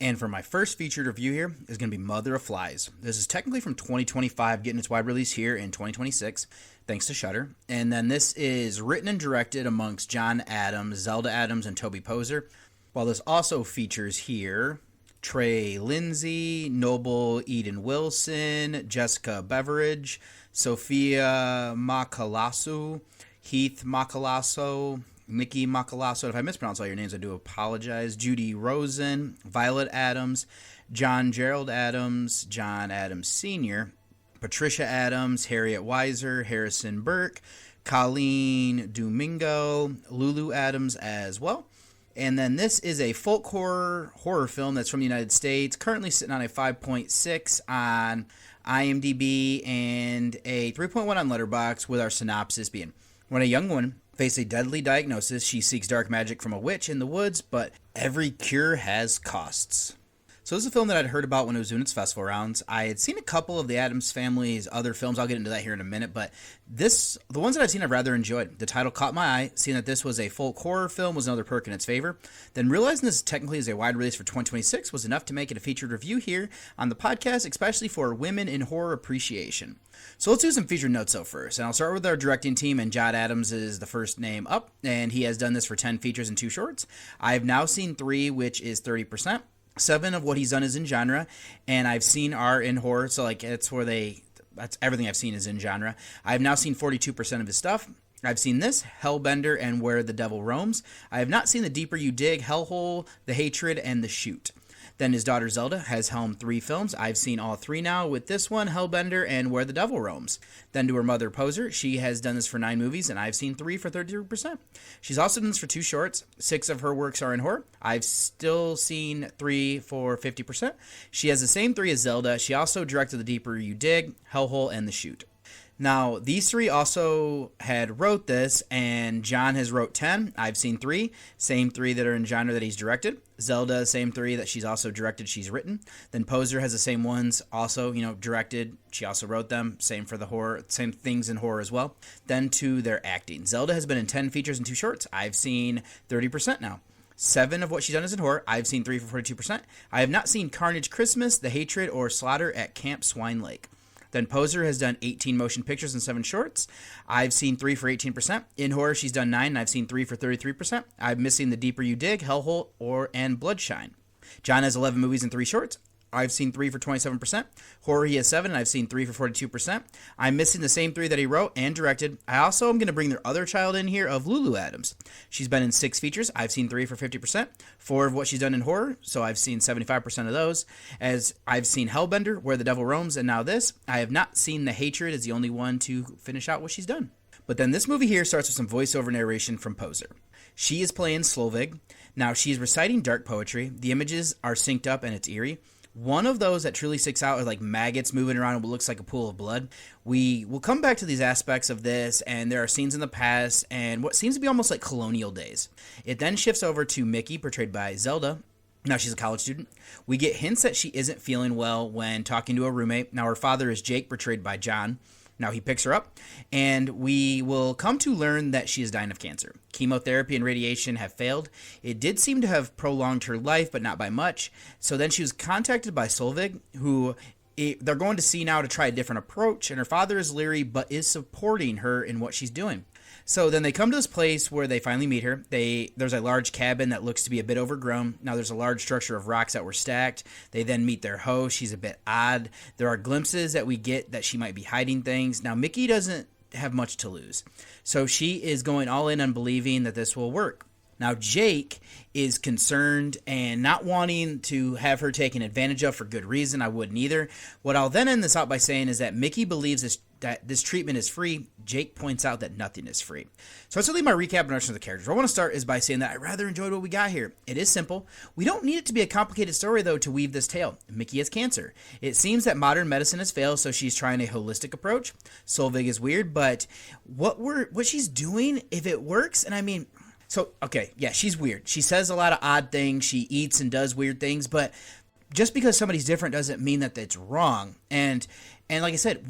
And for my first featured review here is going to be Mother of Flies. This is technically from 2025, getting its wide release here in 2026, thanks to Shudder. And then this is written and directed amongst John Adams, Zelda Adams, and Toby Poser. While this also features here Trey Lindsay, Noble Eden Wilson, Jessica Beveridge, Sophia Macalasu, Heath Macalasso, Nikki Macalasso. If I mispronounce all your names, I do apologize. Judy Rosen, Violet Adams, John Gerald Adams, John Adams Sr., Patricia Adams, Harriet Weiser, Harrison Burke, Colleen Domingo, Lulu Adams as well. And then this is a folk horror film that's from the United States, currently sitting on a 5.6 on IMDb, and a 3.1 on Letterboxd, with our synopsis being: when a young woman faces a deadly diagnosis, she seeks dark magic from a witch in the woods, but every cure has costs. So this is a film that I'd heard about when it was doing its festival rounds. I had seen a couple of the Addams Family's other films. I'll get into that here in a minute, but the ones that I've seen I've rather enjoyed. The title caught my eye. Seeing that this was a folk horror film was another perk in its favor. Then realizing this technically is a wide release for 2026 was enough to make it a featured review here on the podcast, especially for women in horror appreciation. So let's do some featured notes though first. And I'll start with our directing team, and John Adams is the first name up, and he has done this for 10 features and 2 shorts. I've now seen 3, which is 30%. 7 of what he's done is in genre, and I've seen are in horror, so like that's everything I've seen is in genre. I've now seen 42% of his stuff. I've seen this, Hellbender, and Where the Devil Roams. I have not seen The Deeper You Dig, Hellhole, The Hatred, and The Shoot. Then his daughter Zelda has helmed 3 films. I've seen all 3 now with this one, Hellbender, and Where the Devil Roams. Then to her mother, Poser. She has done this for 9 movies, and I've seen 3 for 32%. She's also done this for 2 shorts. 6 of her works are in horror. I've still seen 3 for 50%. She has the same 3 as Zelda. She also directed The Deeper You Dig, Hellhole, and The Shoot. Now, these 3 also had wrote this, and John has wrote 10. I've seen 3. Same 3 that are in genre that he's directed. Zelda, same 3 that she's also directed, she's written. Then Poser has the same ones, also, directed. She also wrote them. Same for the horror, same things in horror as well. Then to their acting. Zelda has been in 10 features and 2 shorts. I've seen 30% now. 7 of what she's done is in horror. I've seen 3 for 42%. I have not seen Carnage Christmas, The Hatred, or Slaughter at Camp Swine Lake. Then Poser has done 18 motion pictures and 7 shorts. I've seen 3 for 18%. In horror, she's done 9, and I've seen 3 for 33%. I'm missing The Deeper You Dig, Hellhole, and Bloodshine. John has 11 movies and 3 shorts. I've seen 3 for 27%. Horror, he has 7, and I've seen 3 for 42%. I'm missing the same 3 that he wrote and directed. I also am going to bring their other child in here of Lulu Adams. She's been in 6 features. I've seen 3 for 50%. 4 of what she's done in horror, so I've seen 75% of those. As I've seen Hellbender, Where the Devil Roams, and now this. I have not seen The Hatred as the only one to finish out what she's done. But then this movie here starts with some voiceover narration from Poser. She is playing Slovig. Now, she is reciting dark poetry. The images are synced up, and it's eerie. One of those that truly sticks out is like maggots moving around in what looks like a pool of blood. We will come back to these aspects of this, and there are scenes in the past and what seems to be almost like colonial days. It then shifts over to Mickey, portrayed by Zelda. Now she's a college student. We get hints that she isn't feeling well when talking to a roommate. Now her father is Jake, portrayed by John. Now he picks her up, and we will come to learn that she is dying of cancer. Chemotherapy and radiation have failed. It did seem to have prolonged her life, but not by much. So then she was contacted by Solvig, who they're going to see now to try a different approach, and her father is leery, but is supporting her in what she's doing. So then they come to this place where they finally meet her. There's a large cabin that looks to be a bit overgrown. Now there's a large structure of rocks that were stacked. They then meet their host. She's a bit odd. There are glimpses that we get that she might be hiding things. Now Mickey doesn't have much to lose. So she is going all in on believing that this will work. Now Jake is concerned and not wanting to have her taken advantage of for good reason. I wouldn't either. What I'll then end this out by saying is that Mickey believes that this treatment is free. Jake points out that nothing is free. So that's really my recap and introduction of the characters. What I want to start is by saying that I rather enjoyed what we got here. It is simple. We don't need it to be a complicated story, though, to weave this tale. Mickey has cancer. It seems that modern medicine has failed, so she's trying a holistic approach. Solvig is weird, but what she's doing, if it works, and I mean... So, okay, yeah, she's weird. She says a lot of odd things. She eats and does weird things, but just because somebody's different doesn't mean that it's wrong. And like I said,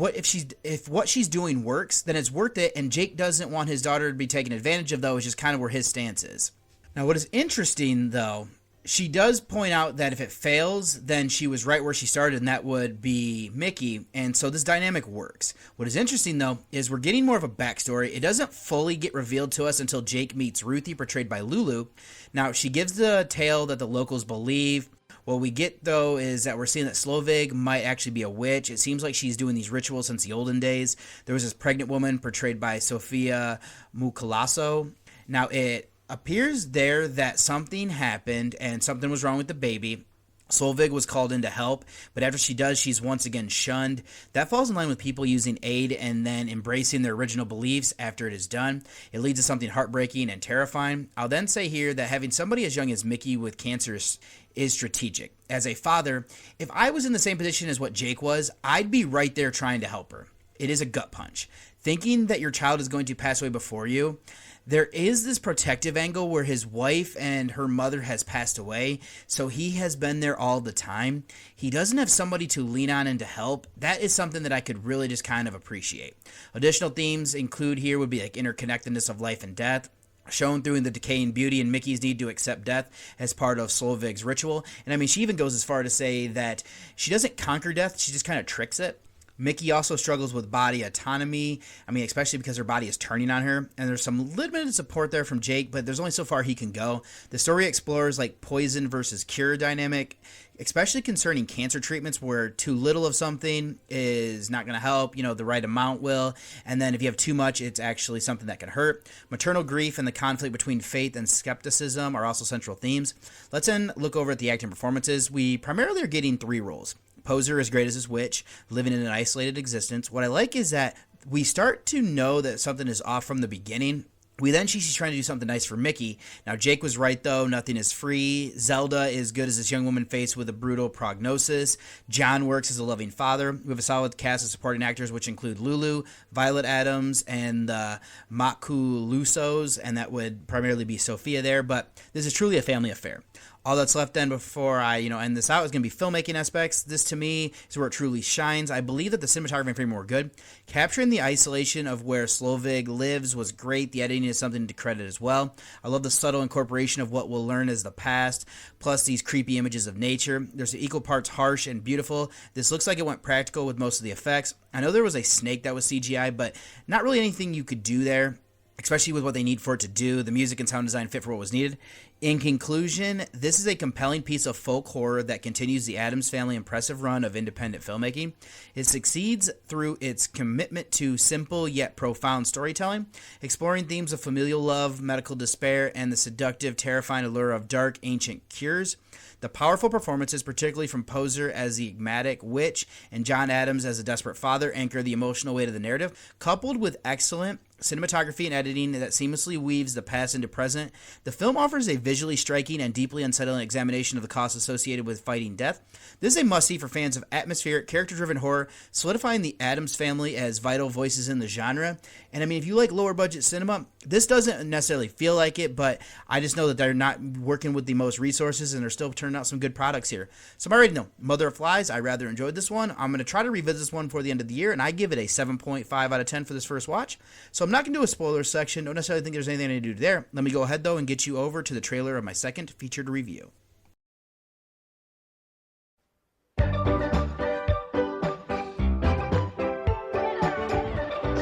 if what she's doing works, then it's worth it, and Jake doesn't want his daughter to be taken advantage of, though, which is kind of where his stance is. Now, what is interesting, though, she does point out that if it fails, then she was right where she started, and that would be Mickey, and so this dynamic works. What is interesting, though, is we're getting more of a backstory. It doesn't fully get revealed to us until Jake meets Ruthie, portrayed by Lulu. Now, she gives the tale that the locals believe. What we get, though, is that we're seeing that Slovig might actually be a witch. It seems like she's doing these rituals since the olden days. There was this pregnant woman, portrayed by Sofia Mukalaso. Now, it appears there that something happened and something was wrong with the baby, Solveig was called in to help, but after she does, she's once again shunned. That falls in line with people using aid and then embracing their original beliefs after it is done. It leads to something heartbreaking and terrifying. I'll then say here that having somebody as young as Mickey with cancer is strategic. As a father, if I was in the same position as what Jake was, I'd be right there trying to help her. It is a gut punch. Thinking that your child is going to pass away before you, there is this protective angle where his wife and her mother has passed away, so he has been there all the time. He doesn't have somebody to lean on and to help. That is something that I could really just kind of appreciate. Additional themes include here would be like interconnectedness of life and death, shown through in the decaying beauty and Mickey's need to accept death as part of Solveig's ritual. And I mean, she even goes as far to say that she doesn't conquer death, she just kind of tricks it. Mickey also struggles with body autonomy. I mean, especially because her body is turning on her. And there's some limited support there from Jake, but there's only so far he can go. The story explores like poison versus cure dynamic, especially concerning cancer treatments where too little of something is not going to help. The right amount will. And then if you have too much, it's actually something that can hurt. Maternal grief and the conflict between faith and skepticism are also central themes. Let's then look over at the acting performances. We primarily are getting 3 roles. Poser is great as his witch, living in an isolated existence. What I like is that we start to know that something is off from the beginning. We then see she's trying to do something nice for Mickey. Now, Jake was right, though. Nothing is free. Zelda is good as this young woman faced with a brutal prognosis. John works as a loving father. We have a solid cast of supporting actors, which include Lulu, Violet Adams, and the Makulusos, and that would primarily be Sophia there. But this is truly a family affair. All that's left then before I, end this out is going to be filmmaking aspects. This, to me, is where it truly shines. I believe that the cinematography and framing were good. Capturing the isolation of where Solveig lives was great. The editing is something to credit as well. I love the subtle incorporation of what we'll learn as the past, plus these creepy images of nature. There's equal parts harsh and beautiful. This looks like it went practical with most of the effects. I know there was a snake that was CGI, but not really anything you could do there, especially with what they need for it to do. The music and sound design fit for what was needed. In conclusion, this is a compelling piece of folk horror that continues the Addams Family impressive run of independent filmmaking. It succeeds through its commitment to simple yet profound storytelling, exploring themes of familial love, medical despair, and the seductive, terrifying allure of dark, ancient cures. The powerful performances, particularly from Poser as the enigmatic witch and John Adams as a desperate father, anchor the emotional weight of the narrative. Coupled with excellent cinematography and editing that seamlessly weaves the past into present, the film offers a visually striking and deeply unsettling examination of the costs associated with fighting death. This is a must-see for fans of atmospheric, character-driven horror, solidifying the Addams Family as vital voices in the genre. And I mean, if you like lower-budget cinema, this doesn't necessarily feel like it, but I just know that they're not working with the most resources and they're still turning out some good products here. So my rating, though, Mother of Flies, I rather enjoyed this one. I'm going to try to revisit this one for the end of the year, and I give it a 7.5 out of 10 for this first watch. So I'm not going to do a spoiler section. Don't necessarily think there's anything I need to do there. Let me go ahead, though, and get you over to the trailer of my second featured review.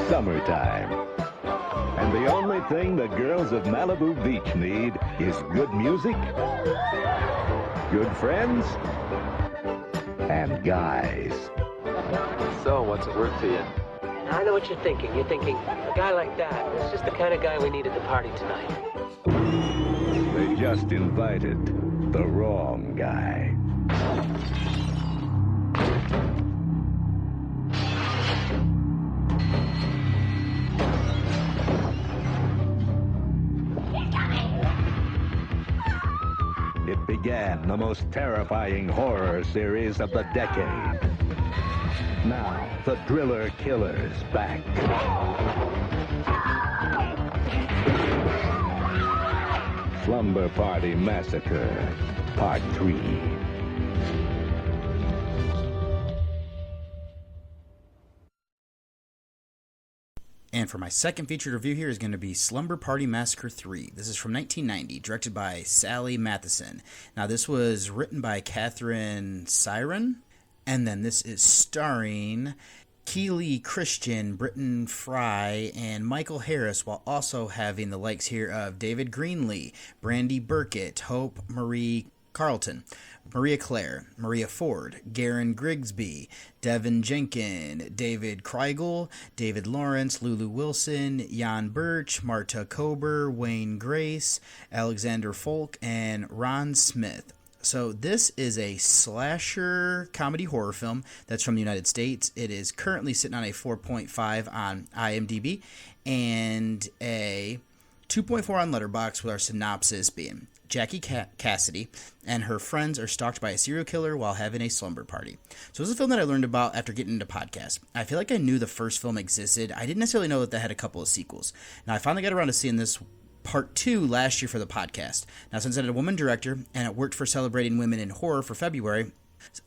Summertime. And the only thing the girls of Malibu Beach need is good music, good friends, and guys. So, what's it worth to you? I know what you're thinking. You're thinking, a guy like that, that's just the kind of guy we need at the party tonight. They just invited the wrong guy. It began the most terrifying horror series of the decade. Now, the Driller Killer's back. Slumber Party Massacre, Part 3. And for my second featured review here is going to be Slumber Party Massacre 3. This is from 1990, directed by Sally Matheson. Now, this was written by Catherine Siren. And then this is starring Keely Christian, Britton Fry, and Michael Harris, while also having the likes here of David Greenlee, Brandy Burkett, Hope Marie Carlton, Maria Clare, Maria Ford, Garen Grigsby, Devin Jenkin, David Kreigel, David Lawrence, Lulu Wilson, Jan Birch, Marta Kober, Wayne Grace, Alexander Folk, and Ron Smith. So this is a slasher comedy horror film that's from the United States. It is currently sitting on a 4.5 on IMDb and a 2.4 on Letterboxd, with our synopsis being Jackie Cassidy and her friends are stalked by a serial killer while having a slumber party. So this is a film that I learned about after getting into podcasts. I feel like I knew the first film existed. I didn't necessarily know that they had a couple of sequels. Now I finally got around to seeing this part 2 last year for the podcast. Now since it had a woman director and it worked for celebrating women in horror for February,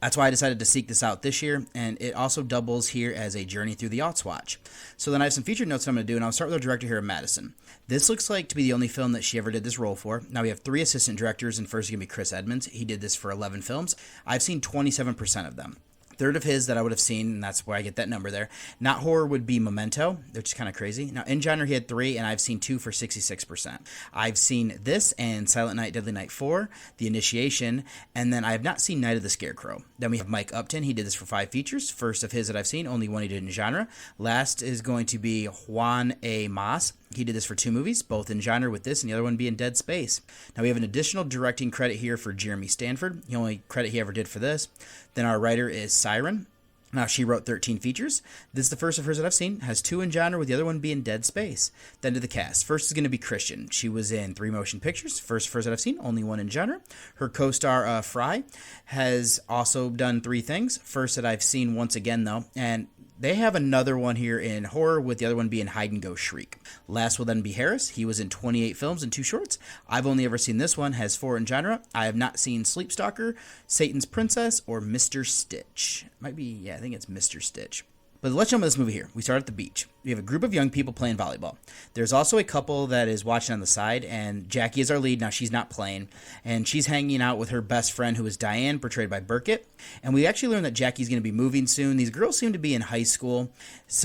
that's why I decided to seek this out this year, and it also doubles here as a journey through the aughts watch. So then I have some featured notes that I'm going to do, and I'll start with our director here, Madison. This looks like to be the only film that she ever did this role for. Now we have 3 assistant directors, and first is going to be Chris Edmonds. He did this for 11 films. I've seen 27% of them. Third of his that I would have seen, and that's where I get that number there. Not horror would be Memento, which is kind of crazy. Now, in genre, he had 3, and I've seen 2 for 66%. I've seen this and Silent Night, Deadly Night 4, The Initiation, and then I have not seen Night of the Scarecrow. Then we have Mike Upton. He did this for 5 features. First of his that I've seen, only one he did in genre. Last is going to be Juan A. Mas. He did this for 2 movies, both in genre with this, and the other one being Dead Space. Now we have an additional directing credit here for Jeremy Stanford. The only credit he ever did for this. Then our writer is Siren. Now she wrote 13 features. This is the first of hers that I've seen. Has 2 in genre, with the other one being Dead Space. Then to the cast. First is going to be Christian. She was in 3 motion pictures. First of hers that I've seen, only 1 in genre. Her co-star Fry has also done 3 things. First that I've seen once again though, and they have another one here in horror, with the other one being Hide and Go Shriek. Last will then be Harris. He was in 28 films and 2 shorts. I've only ever seen this one, has 4 in genre. I have not seen Sleep Stalker, Satan's Princess, or Mr. Stitch. Might be, I think it's Mr. Stitch. But let's jump into this movie here. We start at the beach. We have a group of young people playing volleyball. There's also a couple that is watching on the side, and Jackie is our lead. Now she's not playing, and she's hanging out with her best friend, who is Diane, portrayed by Burkett. And we actually learn that Jackie's going to be moving soon. These girls seem to be in high school,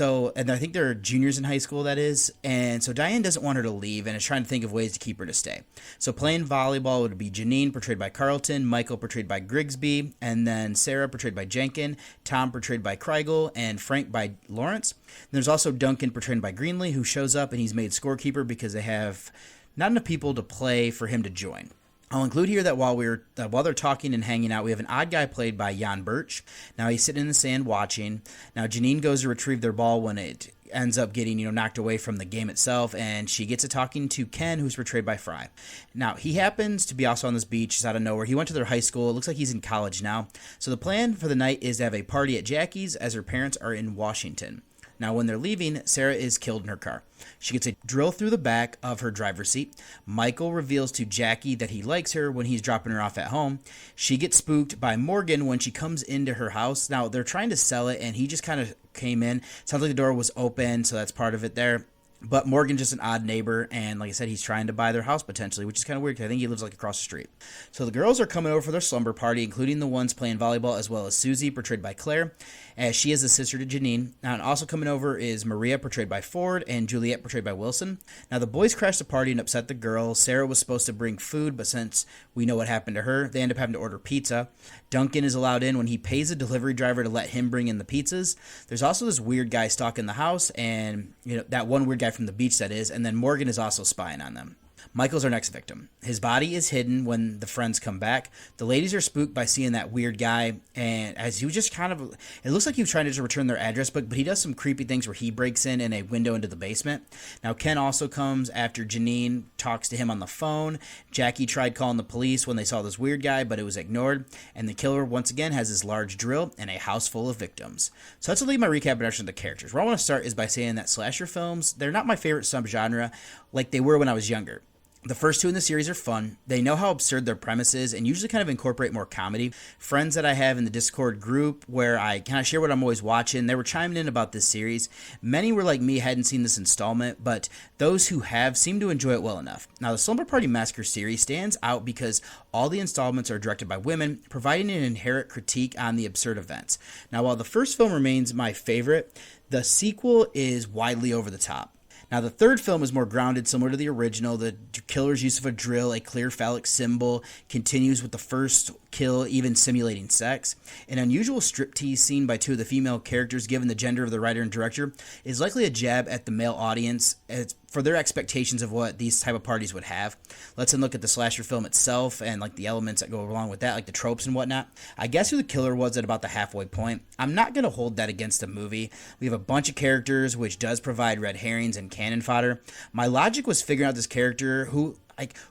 and I think they're juniors in high school, that is. And so Diane doesn't want her to leave and is trying to think of ways to keep her to stay. So playing volleyball would be Janine, portrayed by Carlton, Michael, portrayed by Grigsby, and then Sarah, portrayed by Jenkin, Tom, portrayed by Kreigel, and Frank by Lawrence. And there's also Duncan, portrayed by Greenlee, who shows up, and he's made scorekeeper because they have not enough people to play for him to join. I'll include here that while they're talking and hanging out, we have an odd guy played by Jan Birch. Now he's sitting in the sand watching. Now Janine goes to retrieve their ball when it ends up getting knocked away from the game itself, and she gets to talking to Ken, who's portrayed by Fry. Now he happens to be also on this beach just out of nowhere. He went to their high school. It looks like he's in college now. So the plan for the night is to have a party at Jackie's, as her parents are in Washington. Now, when they're leaving, Sarah is killed in her car. She gets a drill through the back of her driver's seat. Michael reveals to Jackie that he likes her when he's dropping her off at home. She gets spooked by Morgan when she comes into her house. Now, they're trying to sell it, and he just kind of came in. Sounds like the door was open, so that's part of it there. But Morgan's just an odd neighbor, and like I said, he's trying to buy their house potentially, which is kind of weird because I think he lives like across the street. So the girls are coming over for their slumber party, including the ones playing volleyball, as well as Susie, portrayed by Claire, as she is the sister to Janine. Now, and also coming over is Maria, portrayed by Ford, and Juliet, portrayed by Wilson. Now, the boys crash the party and upset the girls. Sarah was supposed to bring food, but since we know what happened to her, they end up having to order pizza. Duncan is allowed in when he pays a delivery driver to let him bring in the pizzas. There's also this weird guy stalking the house, and that one weird guy from the beach, that is, and then Morgan is also spying on them. Michael's our next victim. His body is hidden when the friends come back. The ladies are spooked by seeing that weird guy, and as he was just it looks like he was trying to just return their address book, but he does some creepy things where he breaks in a window into the basement. Now, Ken also comes after Janine talks to him on the phone. Jackie tried calling the police when they saw this weird guy, but it was ignored, and the killer, once again, has his large drill and a house full of victims. So let's leave my recap introduction to the characters. Where I want to start is by saying that slasher films, they're not my favorite subgenre like they were when I was younger. The first 2 in the series are fun. They know how absurd their premise is and usually kind of incorporate more comedy. Friends that I have in the Discord group where I kind of share what I'm always watching, they were chiming in about this series. Many were like me, hadn't seen this installment, but those who have seem to enjoy it well enough. Now, the Slumber Party Massacre series stands out because all the installments are directed by women, providing an inherent critique on the absurd events. Now, while the first film remains my favorite, the sequel is widely over the top. Now, the third film is more grounded, similar to the original. The killer's use of a drill, a clear phallic symbol, continues with the first kill, even simulating sex. An unusual striptease scene by 2 of the female characters, given the gender of the writer and director, is likely a jab at the male audience. for their expectations of what these type of parties would have. Let's then look at the slasher film itself and like the elements that go along with that, like the tropes and whatnot. I guess who the killer was at about the halfway point. I'm not going to hold that against the movie. We have a bunch of characters, which does provide red herrings and cannon fodder. My logic was figuring out this character who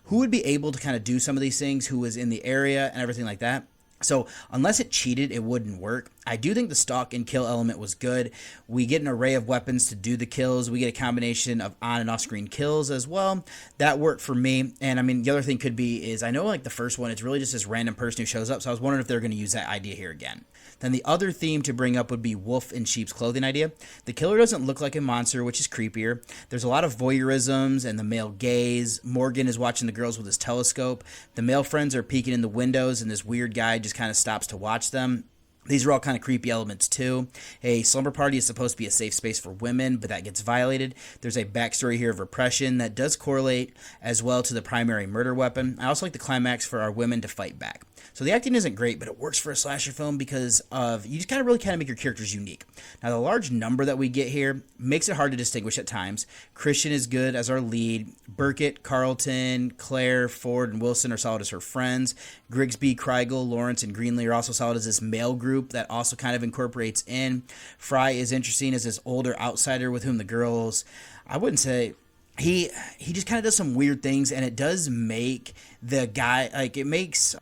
would be able to kind of do some of these things, who was in the area and everything like that. So unless it cheated, it wouldn't work. I do think the stalk and kill element was good. We get an array of weapons to do the kills. We get a combination of on and off screen kills as well. That worked for me. And I mean, the other thing could be is I know like the first one, it's really just this random person who shows up. So I was wondering if they're going to use that idea here again. Then the other theme to bring up would be wolf in sheep's clothing idea. The killer doesn't look like a monster, which is creepier. There's a lot of voyeurisms and the male gaze. Morgan is watching the girls with his telescope. The male friends are peeking in the windows, and this weird guy just kind of stops to watch them. These are all kind of creepy elements too. A slumber party is supposed to be a safe space for women, but that gets violated. There's a backstory here of repression that does correlate as well to the primary murder weapon. I also like the climax for our women to fight back. So the acting isn't great, but it works for a slasher film because of you just gotta really kind of make your characters unique. Now the large number that we get here makes it hard to distinguish at times. Christian is good as our lead. Burkett, Carlton, Claire, Ford, and Wilson are solid as her friends. Grigsby, Kreigel, Lawrence, and Greenlee are also solid as this male group that also kind of incorporates in. Fry is interesting as this older outsider with whom the girls, I wouldn't say, he just kind of does some weird things, and it does make the guy, like it makes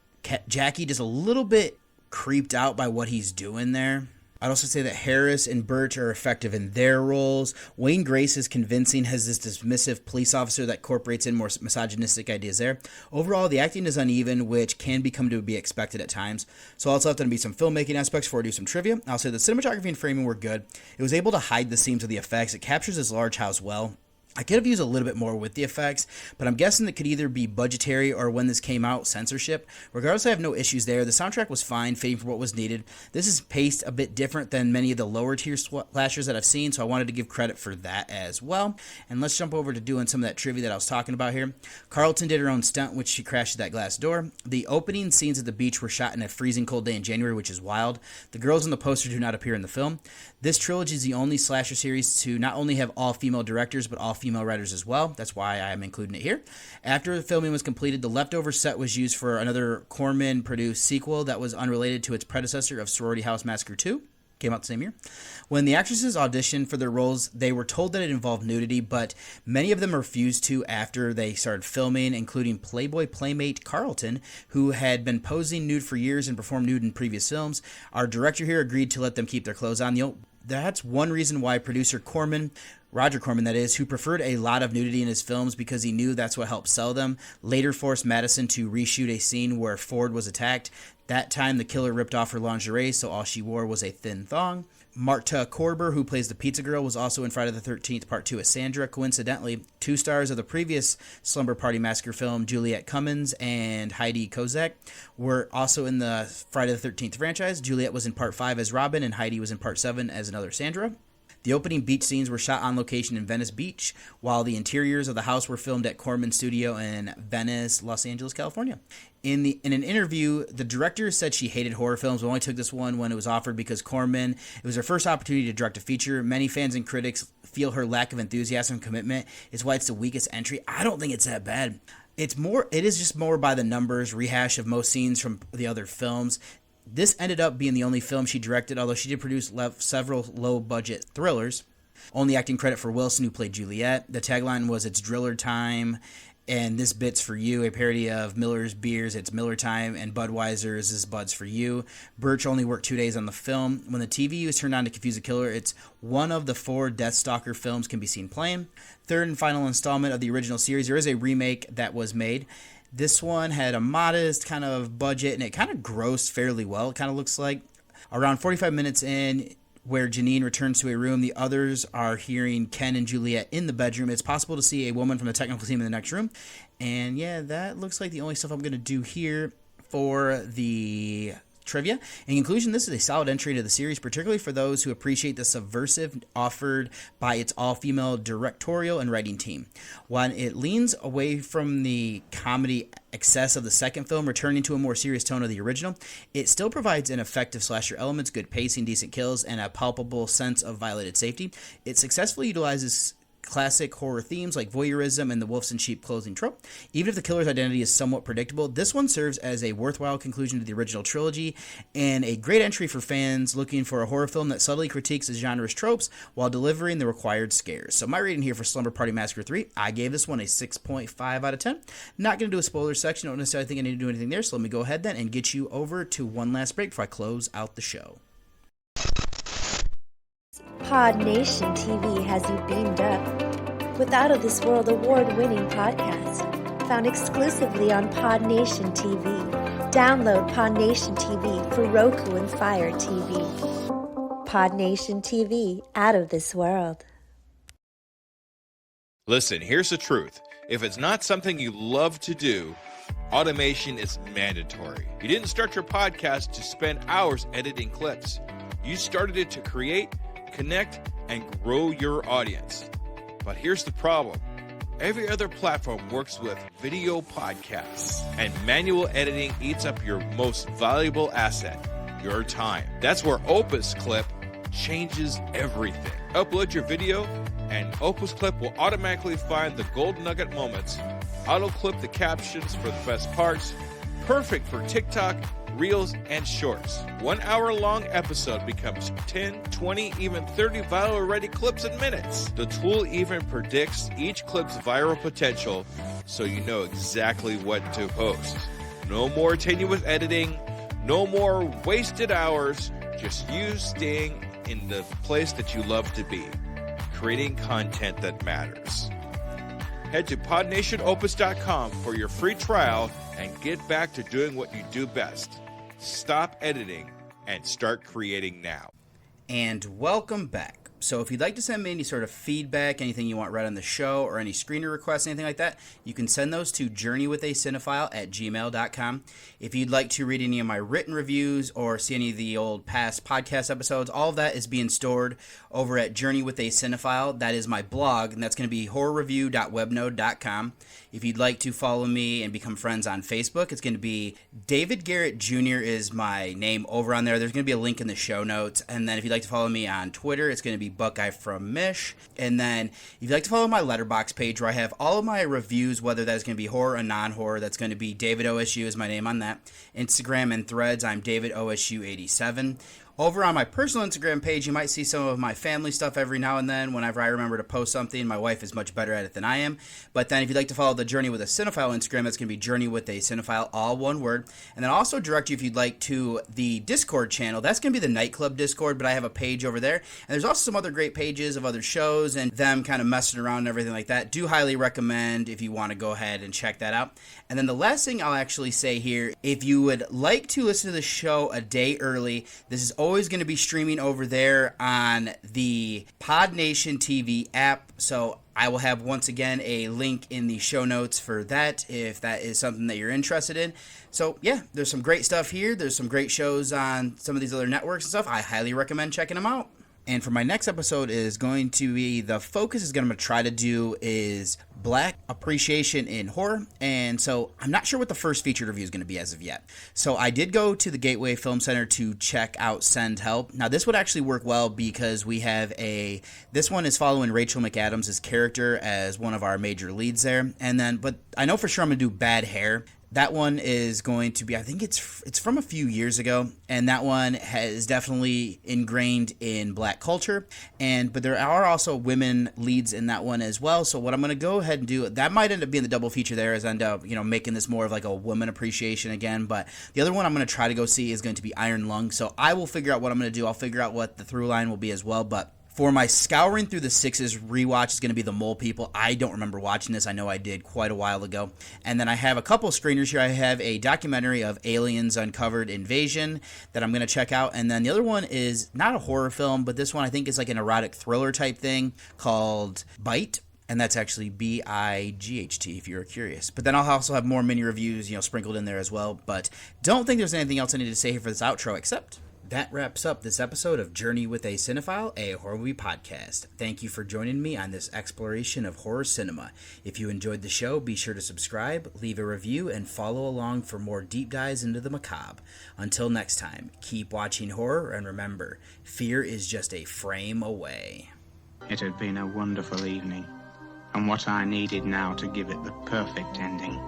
Jackie just a little bit creeped out by what he's doing there. I'd also say that Harris and Birch are effective in their roles. Wayne Grace is convincing as this dismissive police officer that incorporates in more misogynistic ideas there. Overall, the acting is uneven, which can become to be expected at times. So I'll also have to be some filmmaking aspects before I do some trivia. I'll say the cinematography and framing were good. It was able to hide the seams of the effects. It captures this large house well. I could have used a little bit more with the effects, but I'm guessing that could either be budgetary or when this came out, censorship. Regardless, I have no issues there. The soundtrack was fine, fitting for what was needed. This is paced a bit different than many of the lower tier slashers that I've seen, so I wanted to give credit for that as well. And let's jump over to doing some of that trivia that I was talking about here. Carlton did her own stunt, which she crashed that glass door. The opening scenes at the beach were shot in a freezing cold day in January, which is wild. The girls in the poster do not appear in the film. This trilogy is the only slasher series to not only have all female directors, but all female writers as well. That's why I am including it here. After the filming was completed, the leftover set was used for another Corman-produced sequel that was unrelated to its predecessor of Sorority House Massacre 2. Came out the same year. When the actresses auditioned for their roles, they were told that it involved nudity, but many of them refused to after they started filming, including Playboy playmate Carlton, who had been posing nude for years and performed nude in previous films. Our director here agreed to let them keep their clothes on. That's one reason why producer Corman, Roger Corman that is, who preferred a lot of nudity in his films because he knew that's what helped sell them, later forced Madison to reshoot a scene where Ford was attacked. That time the killer ripped off her lingerie, so all she wore was a thin thong. Marta Korber, who plays the pizza girl, was also in Friday the 13th Part 2 as Sandra. Coincidentally, two stars of the previous Slumber Party Massacre film, Juliette Cummins and Heidi Kozak, were also in the Friday the 13th franchise. Juliette was in Part 5 as Robin, and Heidi was in Part 7 as another Sandra. The opening beach scenes were shot on location in Venice Beach, while the interiors of the house were filmed at Corman Studio in Venice, Los Angeles, California. In an interview, the director said she hated horror films, but only took this one when it was offered because Corman, it was her first opportunity to direct a feature. Many fans and critics feel her lack of enthusiasm and commitment is why it's the weakest entry. I don't think it's that bad. It is just more by the numbers, rehash of most scenes from the other films. This ended up being the only film she directed, although she did produce several low-budget thrillers. Only acting credit for Wilson, who played Juliet. The tagline was, "It's Driller Time," and "This Bit's for You," a parody of Miller's beers, "It's Miller Time," and Budweiser's "This Bud's for You." Birch only worked 2 days on the film. When the TV was turned on to confuse the killer, it's one of the 4 Deathstalker films can be seen playing. Third and final installment of the original series. There is a remake that was made. This one had a modest kind of budget, and it kind of grossed fairly well. It kind of looks like around 45 minutes in, where Janine returns to a room, the others are hearing Ken and Juliet in the bedroom. It's possible to see a woman from the technical team in the next room. And yeah, that looks like the only stuff I'm going to do here for the trivia. In conclusion, this is a solid entry into the series, particularly for those who appreciate the subversive offered by its all-female directorial and writing team. While it leans away from the comedy excess of the second film, returning to a more serious tone of the original, it still provides an effective slasher elements, good pacing, decent kills, and a palpable sense of violated safety. It successfully utilizes classic horror themes like voyeurism and the wolves in sheep clothing trope. Even if the killer's identity is somewhat predictable, this one serves as a worthwhile conclusion to the original trilogy and a great entry for fans looking for a horror film that subtly critiques the genre's tropes while delivering the required scares. So my rating here for Slumber Party Massacre 3, I gave this one a 6.5 out of 10. Not going to do a spoiler section. Don't necessarily think I need to do anything there, so let me go ahead then and get you over to one last break before I close out the show. Pod Nation TV has you beamed up with Out of This World award-winning podcasts found exclusively on Pod Nation TV. Download Pod Nation TV for Roku and Fire TV. Pod Nation TV, Out of This World. Listen, here's the truth. If it's not something you love to do, automation is mandatory. You didn't start your podcast to spend hours editing clips. You started it to create, connect, and grow your audience. But here's the problem. Every other platform works with video podcasts, and manual editing eats up your most valuable asset, your time. That's where Opus Clip changes everything. Upload your video, and Opus Clip will automatically find the gold nugget moments, auto-clip the captions for the best parts, perfect for TikTok, Reels, and Shorts. 1 hour-long episode becomes 10, 20, even 30 viral-ready clips in minutes. The tool even predicts each clip's viral potential, so you know exactly what to post. No more tenuous editing, no more wasted hours, just you staying in the place that you love to be, creating content that matters. Head to podnationopus.com for your free trial and get back to doing what you do best. Stop editing and start creating now. And welcome back. So if you'd like to send me any sort of feedback, anything you want read on the show, or any screener requests, anything like that, you can send those to journeywithacinephile@gmail.com. If you'd like to read any of my written reviews or see any of the old past podcast episodes, all of that is being stored over at Journey with a Cinephile. That is my blog, and that's going to be horrorreview.webnode.com. If you'd like to follow me and become friends on Facebook, it's going to be David Garrett Jr. is my name over on there. There's going to be a link in the show notes. And then if you'd like to follow me on Twitter, it's going to be Buckeye from Mish. And then if you'd like to follow my Letterboxd page where I have all of my reviews, whether that's going to be horror or non-horror, that's going to be David OSU is my name on that. Instagram and Threads, I'm David OSU87. Over on my personal Instagram page, you might see some of my family stuff every now and then whenever I remember to post something. My wife is much better at it than I am. But then if you'd like to follow the Journey with a Cinephile Instagram, that's going to be Journey with a Cinephile, all one word. And then also direct you, if you'd like, to the Discord channel. That's going to be the Nightclub Discord, but I have a page over there. And there's also some other great pages of other shows and them kind of messing around and everything like that. Do highly recommend if you want to go ahead and check that out. And then the last thing I'll actually say here, if you would like to listen to the show a day early, this is always going to be streaming over there on the Pod Nation TV app. So I will have, once again, a link in the show notes for that if that is something that you're interested in. So yeah, there's some great stuff here. There's some great shows on some of these other networks and stuff. I highly recommend checking them out. And for my next episode is going to be, the focus is going to try to do is Black appreciation in horror. And so I'm not sure what the first featured review is going to be as of yet. So I did go to the Gateway Film Center to check out Send Help. Now this would actually work well because we have this one is following Rachel McAdams' character as one of our major leads there. And then, but I know for sure I'm going to do Bad Hair. That one is going to be, I think it's from a few years ago, and that one is definitely ingrained in Black culture. But there are also women leads in that one as well. So what I'm going to go ahead and do, that might end up being the double feature there, is end up making this more of like a woman appreciation again. But the other one I'm going to try to go see is going to be Iron Lung. So I will figure out what I'm going to do. I'll figure out what the through line will be as well. But for my Scouring Through the Sixes rewatch is going to be The Mole People. I don't remember watching this. I know I did quite a while ago. And then I have a couple screeners here. I have a documentary of Aliens Uncovered Invasion that I'm going to check out. And then the other one is not a horror film, but this one I think is like an erotic thriller type thing called Bite. And that's actually B-I-G-H-T if you're curious. But then I'll also have more mini reviews, sprinkled in there as well. But don't think there's anything else I need to say here for this outro except that wraps up this episode of Journey with a Cinephile, a horror movie podcast. Thank you for joining me on this exploration of horror cinema. If you enjoyed the show, be sure to subscribe, leave a review, and follow along for more deep dives into the macabre. Until next time, keep watching horror, and remember, fear is just a frame away. It had been a wonderful evening. and what I needed now to give it the perfect ending.